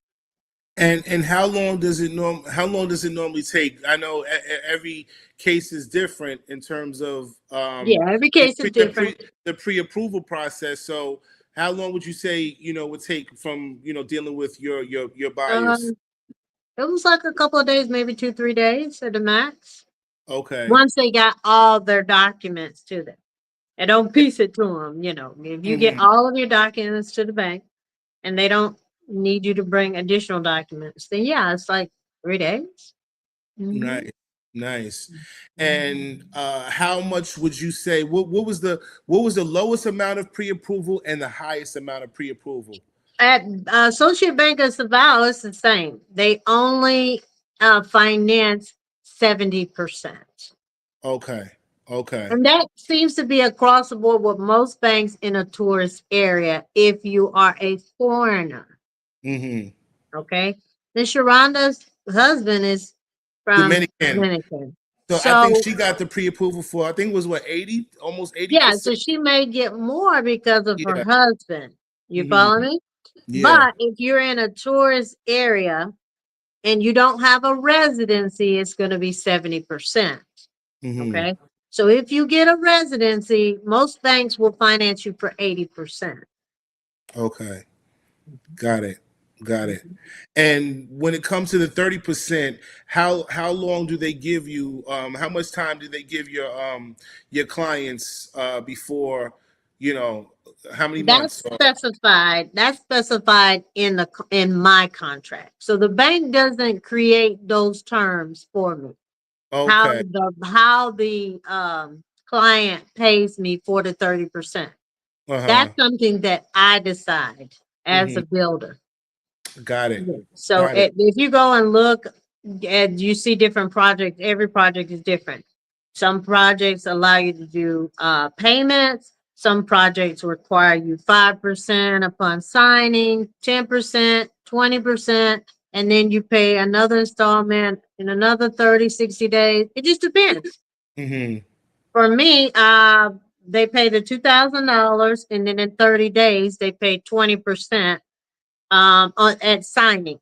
And how long does it normally take? I know every case is different in terms of Yeah, every the case is pre different. the pre-approval process. So how long would you say, would take from, dealing with your buyers? Um, it was like a couple of days, maybe 2, 3 days at the max. Okay. Once they got all their documents to them. And don't piece it to them, If you get Hmm. all of your documents to the bank and they don't need you to bring additional documents, then yeah, it's like 3 days. Hmm. Nice, nice. And how much would you say? What was the lowest amount of pre-approval and the highest amount of pre-approval? At Associate Bank of Savannah, it's the same. They only finance 70%. Okay, okay. And that seems to be across the board with most banks in a tourist area if you are a foreigner. Hmm. Okay. Then Sharonda's husband is from Dominican. Dominican. So I think So she got the pre-approval for, I think it was what, 80, almost yeah, 80%. so she may get more because of her Yeah. husband. You Hmm. follow me? Yeah. But if you're in a tourist area and you don't have a residency, it's going to be 70%. Hmm. Okay. So if you get a residency, most banks will finance you for 80%. Okay. Got it. Got it. And when it comes to the 30%, how long do they give you? How much time do they give your clients before, you know, how many months? That's specified in in my contract. So the bank doesn't create those terms for me. Okay. How the client pays me for the 30%. That's Uh-huh. something that I decide as Hmm. a builder. Got it. Yeah. So Got it. if you go and look and you see different projects, every project is different. Some projects allow you to do payments. Some projects require you 5% upon signing, 10%, 20%, and then you pay another installment in another 30, 60 days. It just depends. Hmm. For me, they pay the $2,000 and then in 30 days they pay 20% at signing.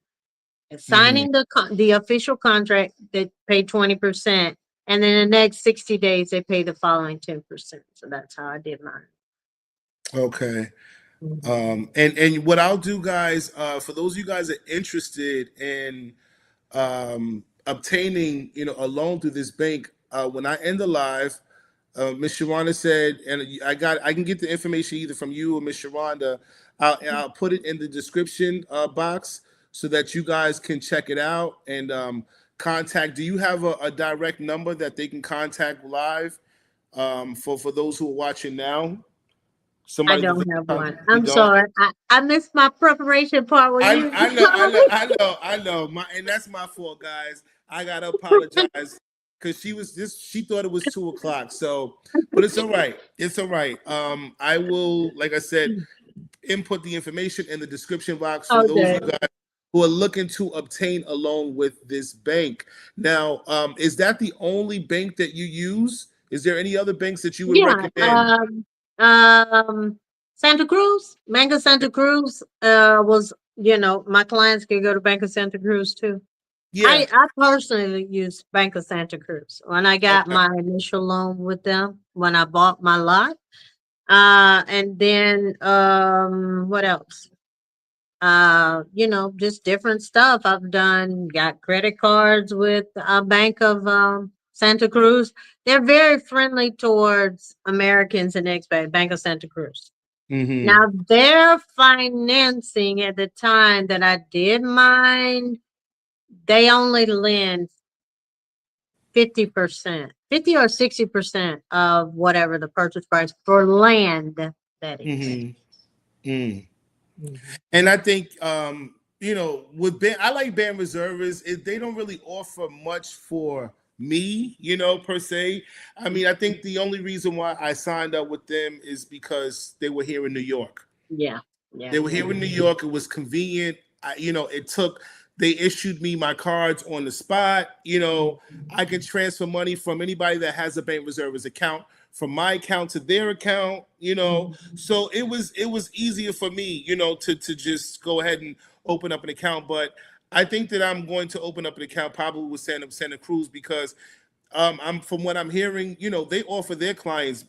Hmm. Signing the official contract, they pay 20%, and then the next 60 days they pay the following 10%. So that's how I did mine. Okay. Mhm. And what I'll do, guys, for those of you guys that are interested in obtaining, a loan through this bank, when I end the live, Miss Sharonda said, and I can get the information either from you or Miss Sharonda. I'll put it in the description box so that you guys can check it out and contact. Do you have a direct number that they can contact live for those who are watching now? I Somebody that they don't have can one. contact. You I'm don't? sorry. I missed my preparation part where I you I know I know I know I know and that's my fault, guys. I gotta apologize because she thought it was 2 o'clock. So, but it's all right. It's all right. I will, like I said, input the information in the description box for those of okay. you guys who are looking to obtain a loan with this bank. Now, is that the only bank that you use? Is there any other banks that you would Yeah. recommend? Santa Cruz, Bank of Santa Cruz was, my clients could go to Bank of Santa Cruz too. Yeah. I personally use Bank of Santa Cruz when I got Okay. my initial loan with them when I bought my lot. And then what else? Just different stuff I've done. Got credit cards with Bank of Santa Cruz. They're very friendly towards Americans and expats. Bank of Santa Cruz. Mm-hmm. Now their financing at the time that I did mine, they only lend 50%, 50 or 60% of whatever the purchase price for land that is. Mm-hmm. Mm. Mhm. And I think with band, I like band reservists. They don't really offer much for me, per se. I mean, I think the only reason why I signed up with them is because they were here in New York. Yeah, yeah, They were yeah. here in New York. It was convenient. It took. They issued me my cards on the spot. I can transfer money from anybody that has a bank reserves account from my account to their account. So it was easier for me. To just go ahead and open up an account. But I think that I'm going to open up an account probably with Santa Cruz because I'm from what I'm hearing, they offer their clients,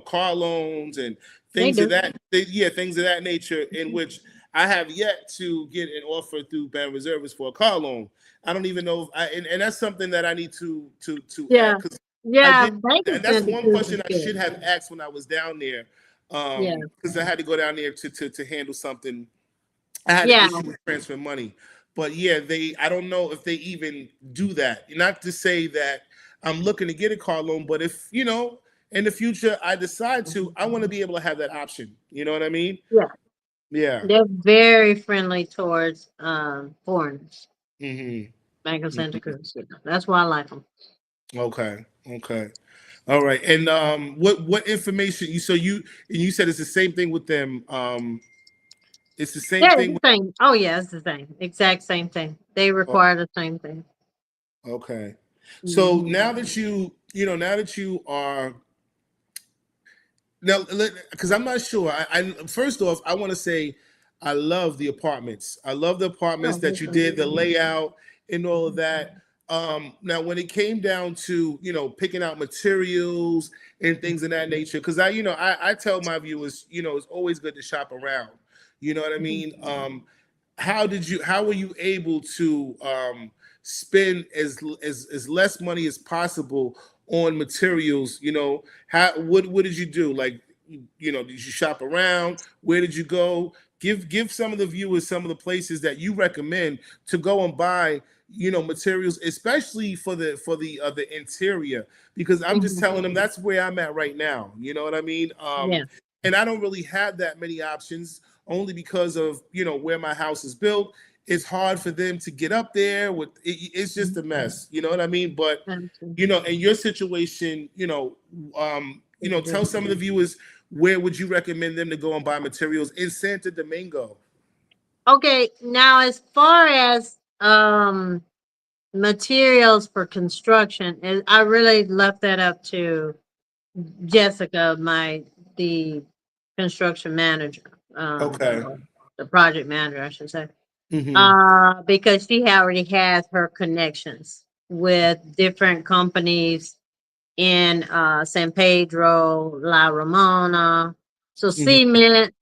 car loans and They things of do. things of that nature, in which I have yet to get an offer through Band Reservists for a car loan. I don't even know if and that's something that I need to add Yeah, because I yeah. did, Banking and that's Santa one Cruz is question I good. should have asked when I was down there, Yeah, because I had to go down there to handle something. I had an yeah. issue with transfer money. But yeah, I don't know if they even do that. Not to say that I'm looking to get a car loan, but if, in the future I decide to, I want to be able to have that option. You know what I mean? Yeah, Yeah. they're very friendly towards foreigners. Hmm. Bank of Santa Cruz. Yeah. That's why I like them. Okay. Okay. All right. And what information you said it's the same thing with them. It's the same Yeah, it's thing the with, same. Oh yeah, it's the same. Exact same thing. They oh, require the same thing. okay. So Hmm. now that you are now, because I'm not sure. I first off, I want to say I love the apartments. I love the apartments Oh, that you did, the okay. layout and all of that. Now, when it came down to picking out materials and things of that nature, because I tell my viewers, it's always good to shop around. You know what I mean? How were you able to spend as less money as possible on materials? What did you do? Like, did you shop around? Where did you go? Give some of the viewers some of the places that you recommend to go and buy materials, especially for the interior, because I'm just Mhm. telling them that's where I'm at right now. You know what I mean? Yeah. And I don't really have that many options, only because of where my house is built. It's hard for them to get up there. It's just a mess. You know what I mean? But Absolutely. in your situation, tell some of the viewers, where would you recommend them to go and buy materials in Santo Domingo? Okay, now as far as materials for construction, I really left that up to Jessica, the construction manager, Okay. or the project manager, I should say, Mm-hmm. because she already has her connections with different companies in San Pedro, La Ramona. So Mm-hmm. cement,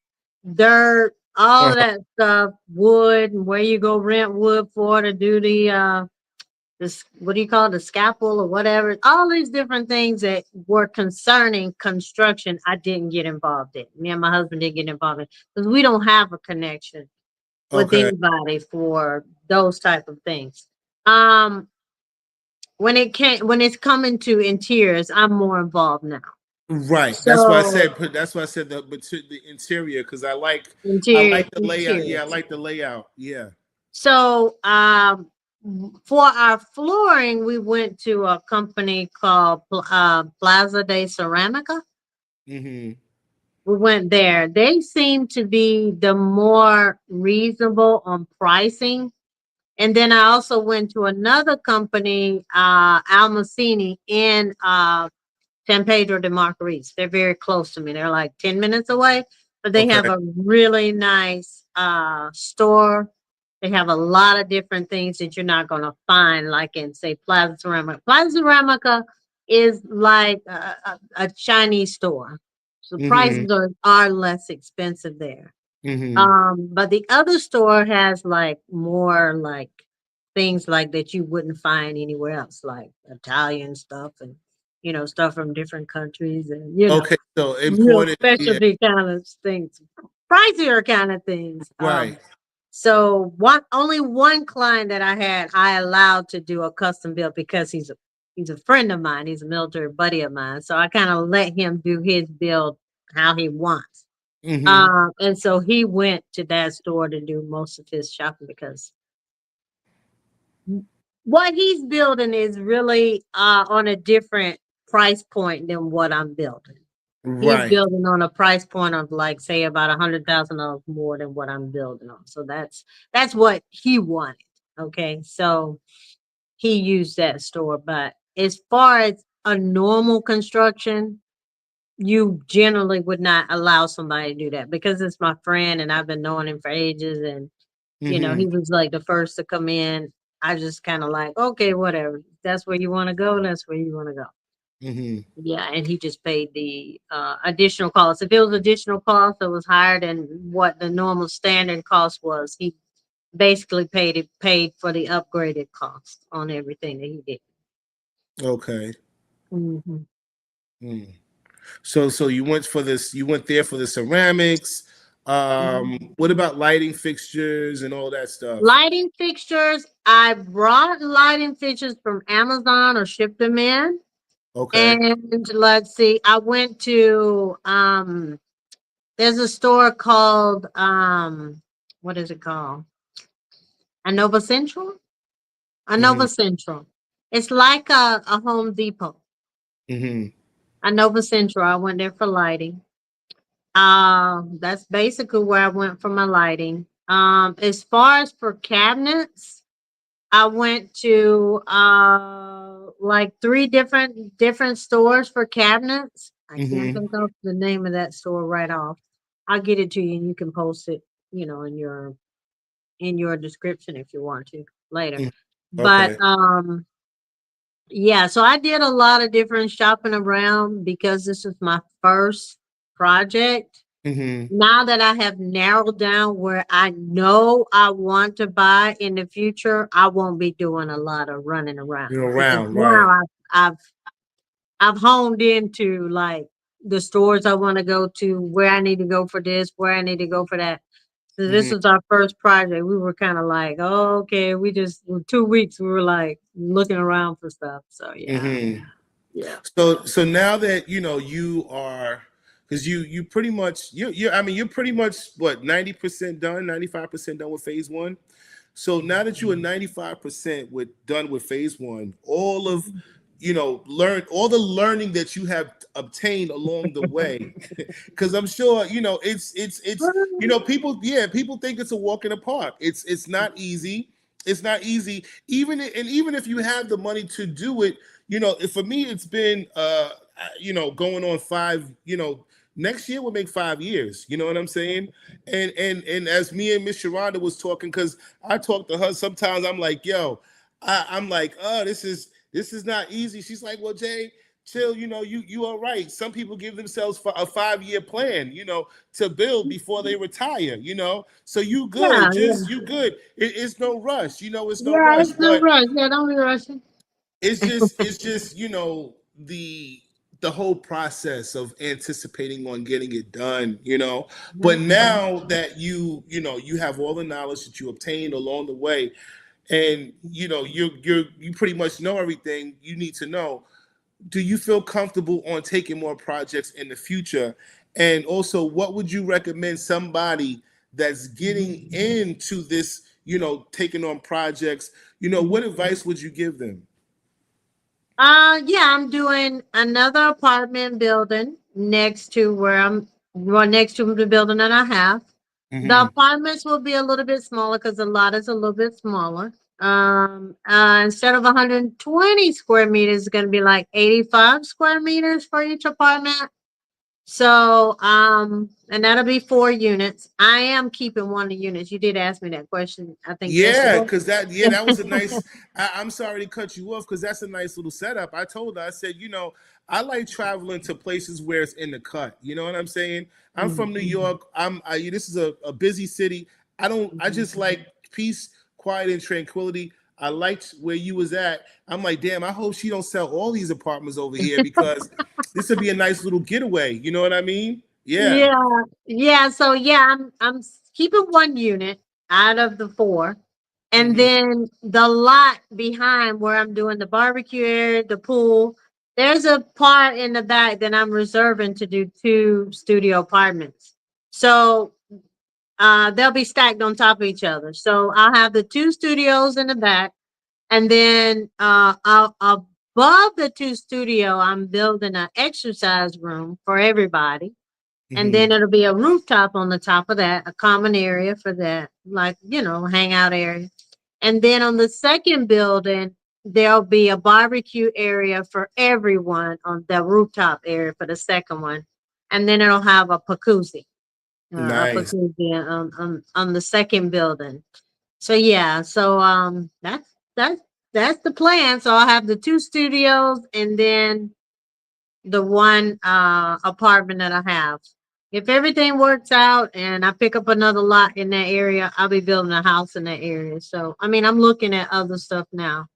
dirt, all of Uh-huh. that stuff, wood, and where you go rent wood for to do this, what do you call it, the scalpel or whatever. All these different things that were concerning construction, I didn't get involved in. Me and my husband didn't get involved in because we don't have a connection with Okay. anybody for those type of things. Um, when it's coming to interiors, I'm more involved now. Right. That's why I So said put. That's why I said the interior, because I interior like the layout. Yeah, I interiors. like the layout. Yeah. So for our flooring, we went to a company called Plaza de Ceramica. Mm-hmm. We went there. They seem to be the more reasonable on pricing. And then I also went to another company, Almacini, in San Pedro de Margaritas. They're very close to me. They're like 10 minutes away, but they have Okay. a really nice store. They have a lot of different things that you're not going to find, like in, say, Plaza Ceramica. Plaza Ceramica is like a Chinese store. So Mm-hmm. prices are less expensive there. Mm-hmm. But the other store has like more like things like that you wouldn't find anywhere else, like Italian stuff and stuff from different countries and Okay. So real important. Yeah. specialty kind of things, pricier kind of things. Right. So only one client that I had, I allowed to do a custom build because he's a friend of mine. He's a military buddy of mine. So I kind of let him do his build how he wants. Mm-hmm. And so he went to that store to do most of his shopping because what he's building is really on a different price point than what I'm building. He's Right. building on a price point of like say about $100,000 more than what I'm building on. So that's what he wanted. Okay. So he used that store. But as far as a normal construction, you generally would not allow somebody to do that because it's my friend and I've been knowing him for ages and Mm-hmm. he was like the first to come in. I just kind of like, okay, whatever. If that's where you want to go, that's where you want to go. Mm-hmm. Yeah, and he just paid the additional cost. If it was additional cost that was higher than what the normal standard cost was, he basically paid for the upgraded cost on everything that he did. Okay. Hmm. Mm. So you went for this. You went there for the ceramics. What about lighting fixtures and all that stuff? Lighting fixtures, I brought lighting fixtures from Amazon or shipped them in. Okay. And let's see, I went to there's a store called what is it called? Anova Central? Mm-hmm. Anova Central. It's like a Home Depot. Mm-hmm. Anova Central. I went there for lighting. That's basically where I went for my lighting. As far as for cabinets, I went to like three different stores for cabinets. I can't Mm-hmm. think of the name of that store right off. I'll get it to you and you can post it, in your description if you want to later. Mm. But Okay. yeah, so I did a lot of different shopping around because this is my first project. Mm-hmm. Now that I have narrowed down where I know I want to buy in the future, I won't be doing a lot of running around You're because around, right? now I've I've honed into like the stores I want to go to, where I need to go for this, where I need to go for that. So this Mm-hmm. was our first project. We were kind of like, oh, okay, we just in 2 weeks we were like looking around for stuff. So yeah, Mm-hmm. yeah. So now that you are, because you pretty much you I mean you're pretty much what 90% done, 95% done with phase one. So now that you are 95% with done with phase one, all of learn all the learning that you have obtained along the way, because I'm sure it's people, yeah, people think it's a walk in the park. It's not easy. It's not easy. Even if you have the money to do it, for me it's been going on five. Next year will make 5 years. You know what I'm saying? And as me and Miss Sharonda was talking, because I talk to her sometimes, I'm like, yo, I'm like, oh, this is not easy. She's like, well, Jay, chill. You are right. Some people give themselves a 5 year plan, to build before they retire. So you Yeah, good, just yeah. you good. It's no rush. It's no Yeah, rush. it's no But rush. Yeah, don't be rushing. it's just the whole process of anticipating on getting it done. But now that you have all the knowledge that you obtained along the way, and you pretty much know everything you need to know. Do you feel comfortable on taking more projects in the future? And also, what would you recommend somebody that's getting into this, taking on projects? What advice would you give them? Yeah, I'm doing another apartment building next to where I'm well, next to the building that I have. The Mm-hmm. apartments will be a little bit smaller because the lot is a little bit smaller. Instead of 120 square meters, it's going to be like 85 square meters for each apartment. So, and that'll be 4 units. I am keeping one of the units. You did ask me that question, I think, Yeah, yesterday. because that was a nice. I'm sorry to cut you off because that's a nice little setup. I told her, I said, I like traveling to places where it's in the cut. You know what I'm saying? I'm from New Mhm. York. This is a busy city. I Mhm. just like peace, quiet, and tranquility. I liked where you was at. I'm like, damn. I hope she don't sell all these apartments over here because this would be a nice little getaway. You know what I mean? Yeah. Yeah, yeah. So yeah, I'm keeping one unit out of the four, and Hmm. then the lot behind where I'm doing the barbecue area, the pool. There's a part in the back that I'm reserving to do two studio apartments. So they'll be stacked on top of each other. So I'll have the two studios in the back, and then above the two studio, I'm building an exercise room for everybody. And then Hmm. it'll be a rooftop on the top of that, a common area for that, like, hangout area. And then on the second building, there'll be a barbecue area for everyone on the rooftop area for the second one. And then it'll have a Nice. jacuzzi on the second building. So yeah, so that's the plan. So I'll have the two studios and then the one apartment that I have. If everything works out and I pick up another lot in that area, I'll be building a house in that area. So I mean, I'm looking at other stuff now,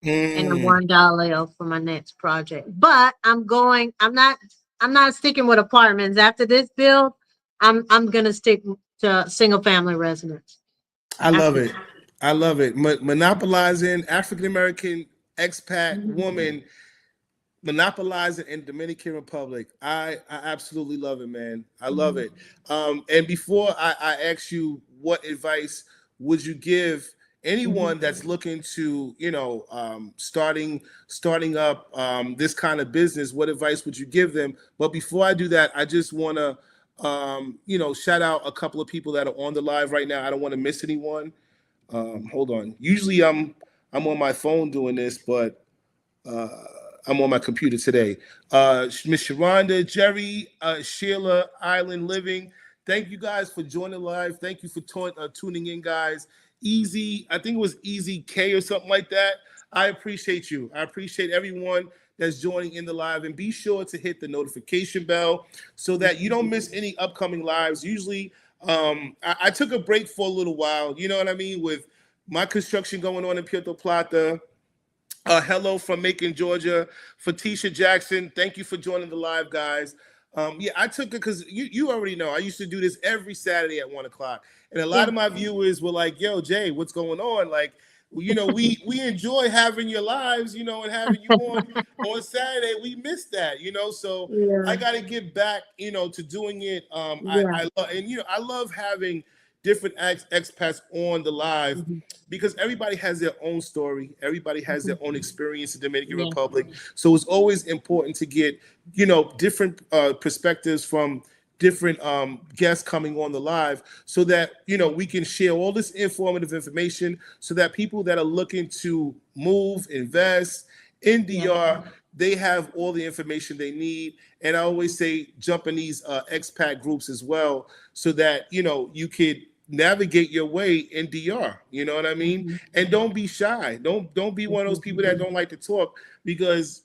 and I Mm. want dollar for my next project. But I'm not sticking with apartments after this build. I'm gonna stick to single family residence I love after it. this. I love it. Monopolizing African American expat Mhm. woman monopolizing in Dominican Republic. I absolutely love it, man. I love Mhm. it. And before I ask you, what advice would you give Mhm. anyone that's looking to, starting up this kind of business? What advice would you give them? But before I do that, I just want to, shout out a couple of people that are on the live right now. I don't want to miss anyone. Hold on. Usually I'm on my phone doing this, but uh, I'm on my computer today. Miss Sharonda, Jerry, Sheila, Island Living. Thank you guys for joining live. Thank you for tuning in, guys. Easy, I think it was Easy K or something like that. I appreciate you. I appreciate everyone that's joining in the live. And be sure to hit the notification bell so that you don't miss any upcoming lives. Usually, I took a break for a little while, you know what I mean, with my construction going on in Puerto Plata. Hello from Macon, Georgia. Fatisha Jackson, thank you for joining the live, guys. Yeah, I took it because you already know I used to do this every Saturday at 1 o'clock, and a lot Yeah, of my viewers were like, "Yo, Jay, what's going on?" Like, we enjoy having your lives, and having you on Saturday. We miss that, So I yeah, got to get back, to doing it. yeah. I love having different expats on the live Mhm. because everybody has their own story, everybody has their Mhm. own experience in Dominican Yeah, Republic. So it's always important to get different perspectives from different guests coming on the live, so that we can share all this informative information, so that people that are looking to move, invest in yeah, DR, they have all the information they need. And I always say jump in these expat groups as well, so that you could navigate your way in DR. You know what I mean? mhm. And don't be shy. Don't be one of those Mhm. people that don't like to talk, because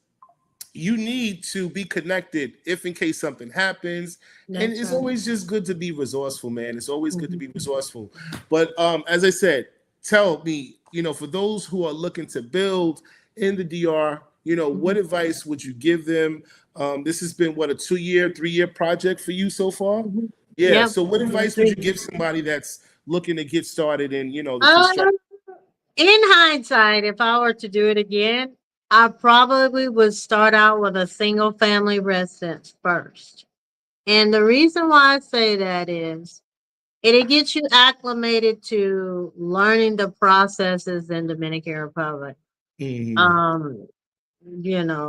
you need to be connected if in case something happens. And That's it's right. always just good to be resourceful, man. It's always good to Mhm. be resourceful. But as I said, tell me, for those who are looking to build in the DR, what Mhm. advice would you give them? This has been what, a 2-year, 3-year project for you so far? Mhm. Yeah. Yep. So what Yeah, advice would you 3. give somebody that's looking to get started in, the construction? Um, in hindsight, if I were to do it again, I probably would start out with a single family residence first. And the reason why I say that is it gets you acclimated to learning the processes in Dominican Republic. Hmm. Um,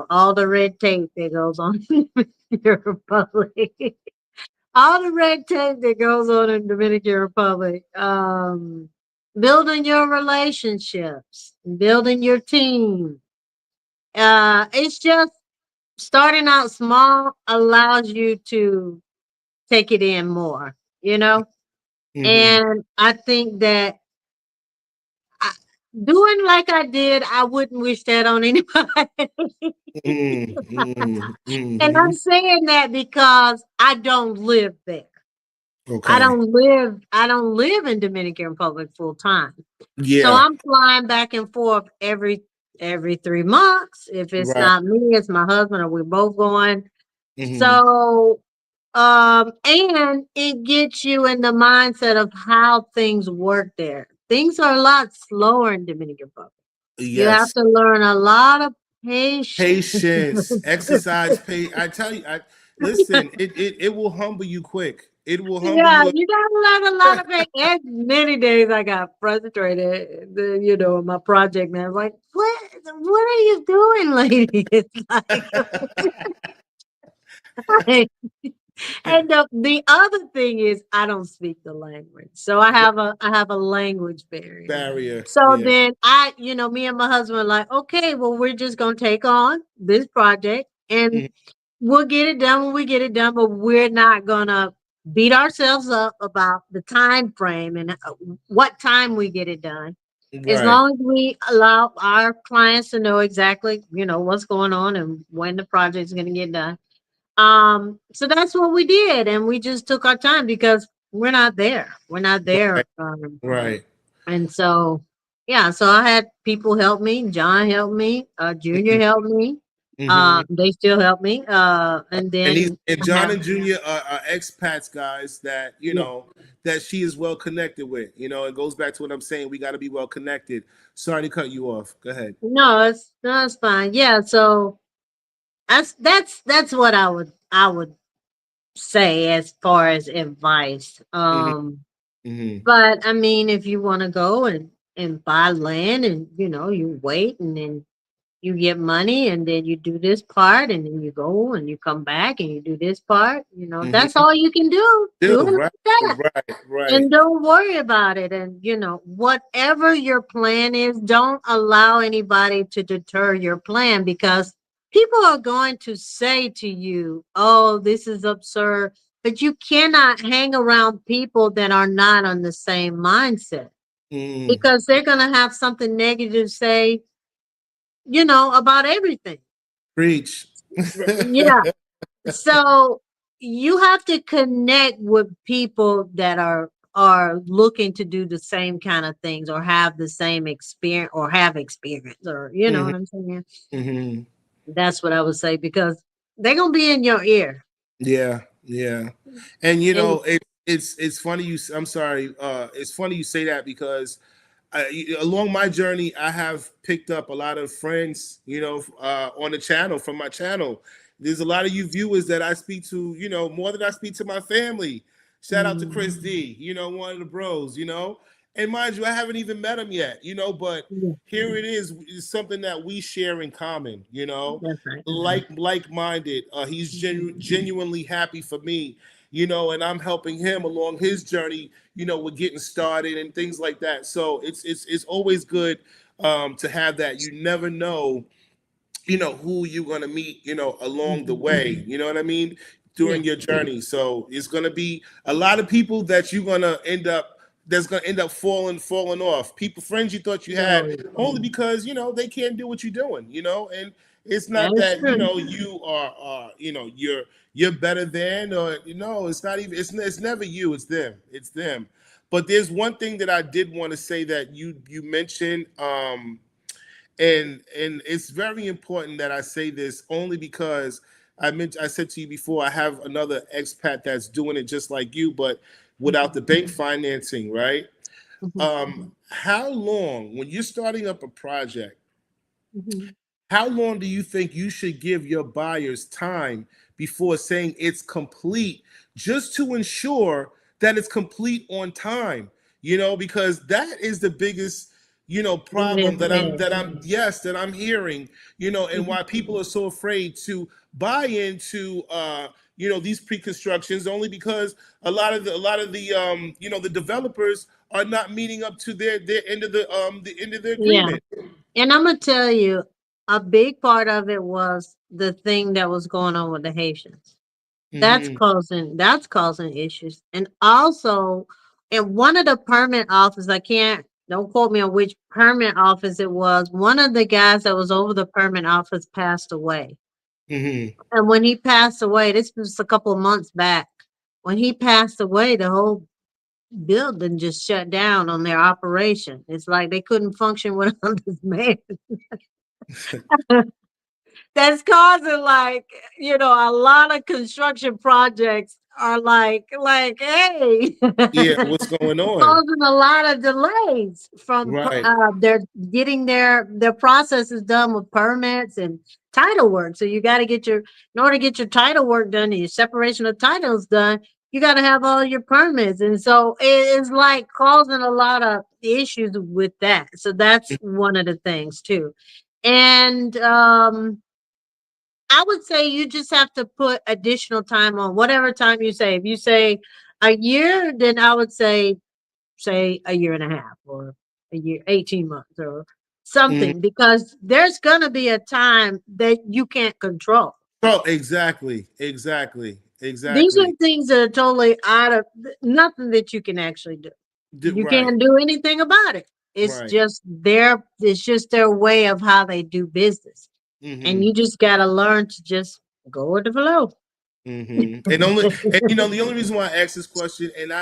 all the red tape that goes on in Dominican Republic. All the red tape that goes on in Dominican Republic. Building your relationships, building your team. It's just starting out small allows you to take it in more, you know? Hmm. And I think that I, doing like I did, I wouldn't wish that on anybody. Mm, mm, And I'm mhm. saying that because I don't live there. Okay. I don't live in Dominican Republic full time. So Yeah. I'm flying back and forth every 3 months. If it's Right. not me, it's my husband or we're both going. Hmm. So and it gets you in the mindset of how things work there. Things are a lot slower in Dominican Republic. You have Yes. to learn a lot of patience. Patience, exercise, pay. I tell you, listen. It will humble you quick. It will humble Yeah, you. you gotta learn a lot of things. And many days I got frustrated. My project man was like, what are you doing, lady? It's like, and the other thing is I don't speak the language. So I have a language barrier. Barrier. So Yeah. then me and my husband are like, okay, well, we're just gonna take on this project and Mhm. we'll get it done when we get it done, but we're not gonna beat ourselves up about the time frame and what time we get it done. As Right. long as we allow our clients to know exactly, what's going on and when the project's gonna get done. So that's what we did, and we just took our time because we're not there. We're not there. Right. Right. And so yeah, so I had people help me. John helped me. Junior helped me. Mm-hmm. They still help me. And And then I John have and Junior are expats guys that yeah. that she is well connected with. It goes back to what I'm saying. We got to be well connected. Sorry to cut you off. Go ahead. No, it's fine. Yeah, so that's what I would say as far as advice. Hmm. Hmm. But I mean, if you want to go and buy land and you wait and then you get money and then you do this part and then you go and you come back and you do this part, that's Hmm. all you can do. Do Still, it right, like that. right, right. And don't worry about it. And whatever your plan is, don't allow anybody to deter your plan because people are going to say to you, oh, this is absurd. But you cannot hang around people that are not on the same mindset Mm. because they're going to have something negative to say, about everything. Preach. Yeah. So you have to connect with people that are looking to do the same kind of things or have the same experience or have experience or you know Hmm. what I'm saying? Hmm. That's what I would say because they're gonna be in your ear. Yeah, yeah. And And it's funny you. I'm sorry. It's funny you say that because along my journey, I have picked up a lot of friends, on the channel from my channel. There's a lot of you viewers that I speak to, more than I speak to my family. Shout out to mm, Chris D, one of the bros, And mind you, I haven't even met him yet, but yeah, here it is. It's something that we share in common, that's right. like-minded. He's genuinely happy for me, and I'm helping him along his journey, with getting started and things like that. So it's always good to have that. You never know, who you're gonna meet, along the Mhm. way. You know what I mean? Yeah. During your journey. So it's gonna be a lot of people that you're gonna end up that's gonna end up falling off. People, friends you thought you Oh, had yeah. only because they can't do what you're doing, and it's That not is that true. you are you're better than, or it's not even it's never you, it's them. But there's one thing that I did want to say that you mentioned, and it's very important that I say this only because I said to you before, I have another expat that's doing it just like you, but without Mhm. the bank financing, right? Mhm. How long, when you're starting up a project, Mhm. how long do you think you should give your buyers time before saying it's complete, just to ensure that it's complete on time? Because that is the biggest, It problem that I'm is. that I'm yes, that I'm hearing, and Mhm. why people are so afraid to buy into these pre-constructions, only because a lot of the developers are not meeting up to their end of the end of the Yeah. agreement. And I'm gonna tell you, a big part of it was the thing that was going on with the Haitians. Hmm. That's causing issues. And also, in one of the permit office, I can't don't quote me on which permit office it was. One of the guys that was over the permit office passed away. Hmm. And when he passed away, this was a couple of months back. When he passed away, the whole building just shut down on their operation. It's like they couldn't function without this man. That's causing like a lot of construction projects are hey Yeah, what's going on? causing a lot of delays from Right. they're getting their processes done with permits and title work. So you got to get your in order to get your title work done and your separation of titles done, you got to have all your permits. And so it's like causing a lot of issues with that. So that's one of the things too. And I would say you just have to put additional time on whatever time you say. If you say a year, then I would say a year and a half or a year, 18 months or Mhm. something, because there's going to be a time that you can't control. Oh, exactly, exactly, These are exactly. things that are totally out of nothing that you can actually do. You Right, can't do anything about it. right. It's just their way of how they do business. And Hmm. you just gotta learn to just go with the flow. And the only reason why I asked this question, and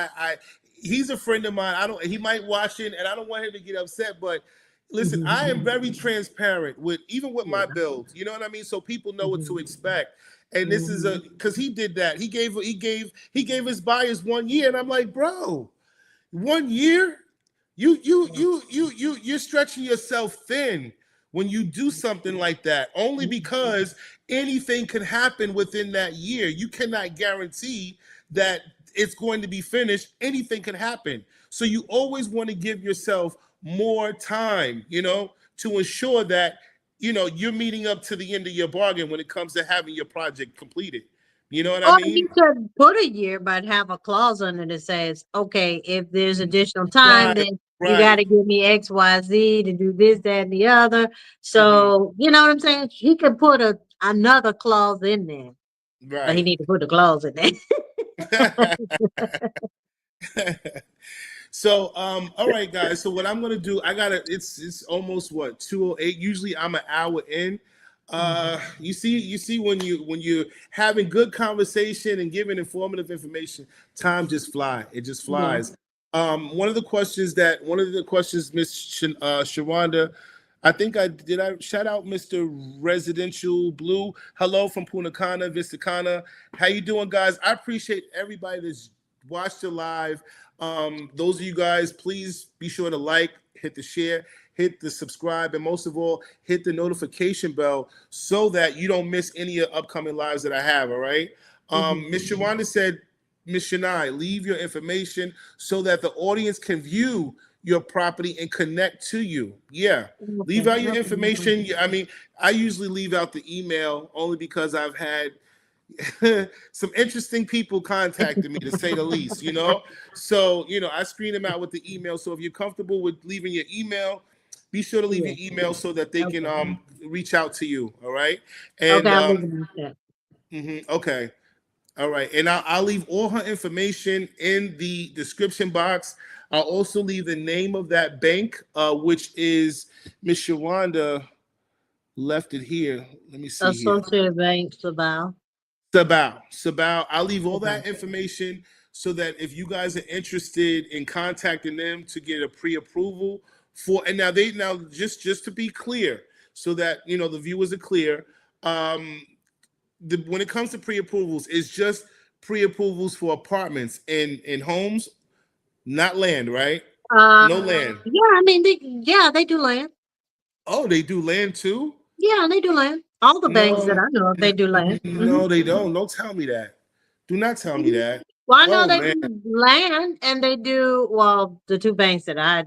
he's a friend of mine. I don't. He might watch it, and I don't want him to get upset. But listen, I am very transparent with even with my Yeah. builds. You know what I mean? So people know what to Mhm. expect. And this is a Mhm. because he did that. He gave his buyers 1 year, and I'm like, bro, 1 year. You're stretching yourself thin when you do something like that, only because anything can happen within that year. You cannot guarantee that it's going to be finished. Anything can happen. So you always want to give yourself more time, to ensure that you're meeting up to the end of your bargain when it comes to having your project completed. You know what I Or you mean? could put a year, but have a clause on it that says, okay, if there's additional time, Right, then you got right. to give me X, Y, Z to do this, that, and the other. Hmm. So you know what I'm saying? He could put another clause in there, but he Right. need to put the clause in there. So, all right, guys. So what I'm gonna do, it's almost what 2:08. Usually I'm an hour in. You see when you're having good conversation and giving informative information, time just fly. It just Yeah. flies. One of the questions, Miss Sharonda, I think I shout out Mr. Residential Blue. Hello from Punta Cana, Vista Cana. How you doing, guys? I appreciate everybody that's watched it live. Those of you guys, please be sure to like, hit the share, hit the subscribe, and most of all, hit the notification bell so that you don't miss any of the upcoming lives that I have. All right. Miss Mhm. Shawanda said, Miss Shania, leave your information so that the audience can view your property and connect to you. Yeah. Leave Okay. out your Okay. information. I mean, I usually leave out the email only because I've had some interesting people contacted me, to say the least, So, I screen them out with the email. So if you're comfortable with leaving your email, be sure to leave Yeah. your email so that they can Okay. reach out to you. All right. Okay. And I'm leaving that. okay. All right. And I'll leave all her information in the description box. I'll also leave the name of that bank, which is Miss Shawanda left it here. Let me see here. Associated Banks about. Sabao. I'll leave all Okay. that information so that if you guys are interested in contacting them to get a pre-approval for, and now just to be clear, so that the viewers are clear, when it comes to pre-approvals, it's just pre-approvals for apartments in homes, not land, right? Uh, No land. yeah, I mean, they do land. Oh, they do land too? Yeah, they do land. All the banks that No, I know of, they do land. no, they don't. Don't tell me that. Do not tell me Mhm. that. Well, I know Oh they man. do land, and they do well. The two banks that I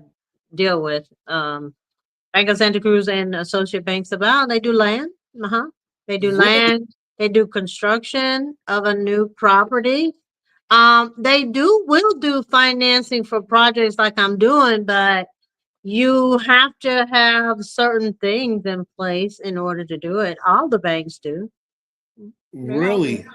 deal with, Bank of Santa Cruz and Associate Banks of Al, they do land. Uh-huh. They do Really? land. They do construction of a new property. They will do financing for projects like I'm doing, but you have to have certain things in place in order to do it. All the banks do. They all do. Really? I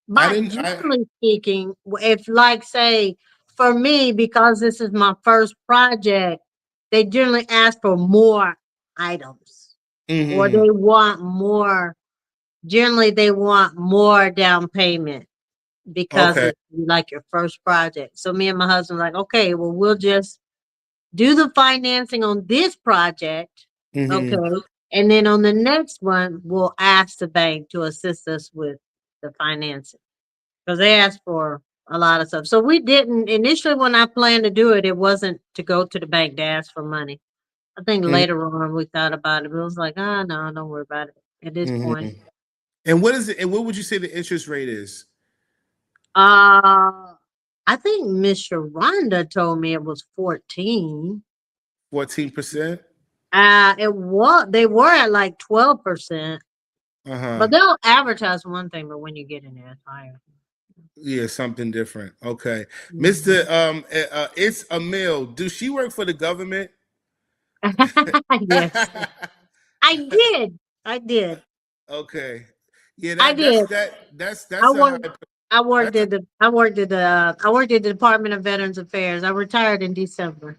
But didn't. I. generally speaking, if like say for me, because this is my first project, they generally ask for more items or Hmm. they want more. Generally, they want more down payment because Okay. it's like your first project. So me and my husband were like, okay, well, we'll just do the financing on this project. Okay. Hmm. And then on the next one, we'll ask the bank to assist us with the financing because they asked for a lot of stuff. So we didn't initially when I planned to do it, it wasn't to go to the bank to ask for money. I think later on we thought about it. But it was like, oh no, don't worry about it at this Hmm. point. And what is it? And what would you say the interest rate is? Uh I think Miss Sharonda told me it was 14. 14%. It was they were at like 12%, Uh-huh. but they'll advertise one thing, but when you get in there, it's higher. Yeah, something different. Okay. Mhm. Mr. It's a mill. Do she work for the government? Yes, I did. I did. Okay. Yeah, I did. I that's a high worked. I worked that's a at the. I worked at the. I worked at the Department of Veterans Affairs. I retired in December.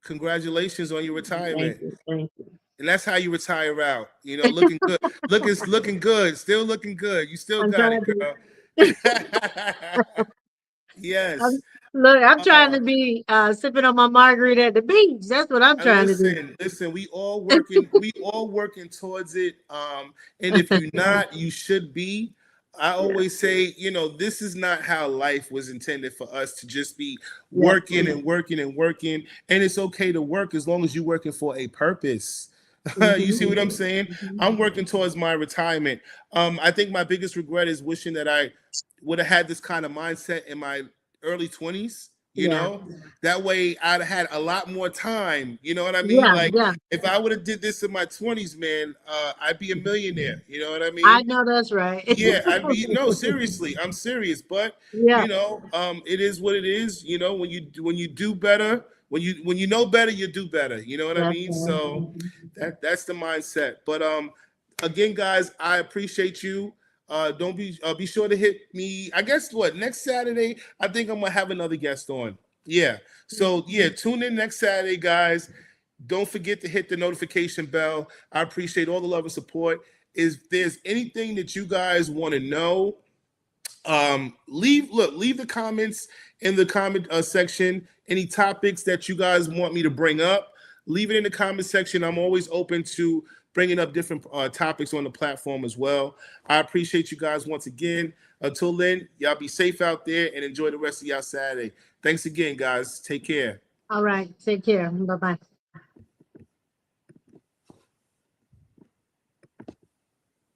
congratulations on your Thank retirement. you. Thank you. And that's how you retire out. You know, looking good. Looking good. Still looking good. You still I'm got trying it, to. girl. Yes. I'm, look, I'm trying Uh, to be sipping on my margarita at the beach. That's what I'm And trying to do. listen, we all working towards it. And if you're not, you should be. I Yeah. always say, you know, this is not how life was intended for us to just be Yeah. working and working and working. And it's okay to work as long as you're working for a purpose. You see what I'm Hmm. saying? Hmm. I'm working towards my retirement. I think my biggest regret is wishing that I would have had this kind of mindset in my early 20s, you Yeah. know? That way I'd have had a lot more time. You know what I mean? Yeah. Like Yeah. if I would have did this in my 20s, man, I'd be a millionaire. You know what I I mean? know that's right. Yeah, I'd be no, seriously, I'm serious. But Yeah. you know, it is what it is. You know, when you do better, when you know better, you do better. You know what I That's mean? right. So that's the mindset. But again, guys, I appreciate you. Don't be sure to hit me. I guess what next Saturday? I think I'm gonna have another guest on. Yeah. So yeah, tune in next Saturday, guys. Don't forget to hit the notification bell. I appreciate all the love and support. If there's anything that you guys want to know, leave the comments in the comment section. Any topics that you guys want me to bring up, leave it in the comment section. I'm always open to bringing up different topics on the platform as well. I appreciate you guys once again. Until then, y'all be safe out there and enjoy the rest of y'all Saturday. Thanks again, guys. Take care. All right. Take care. Bye bye.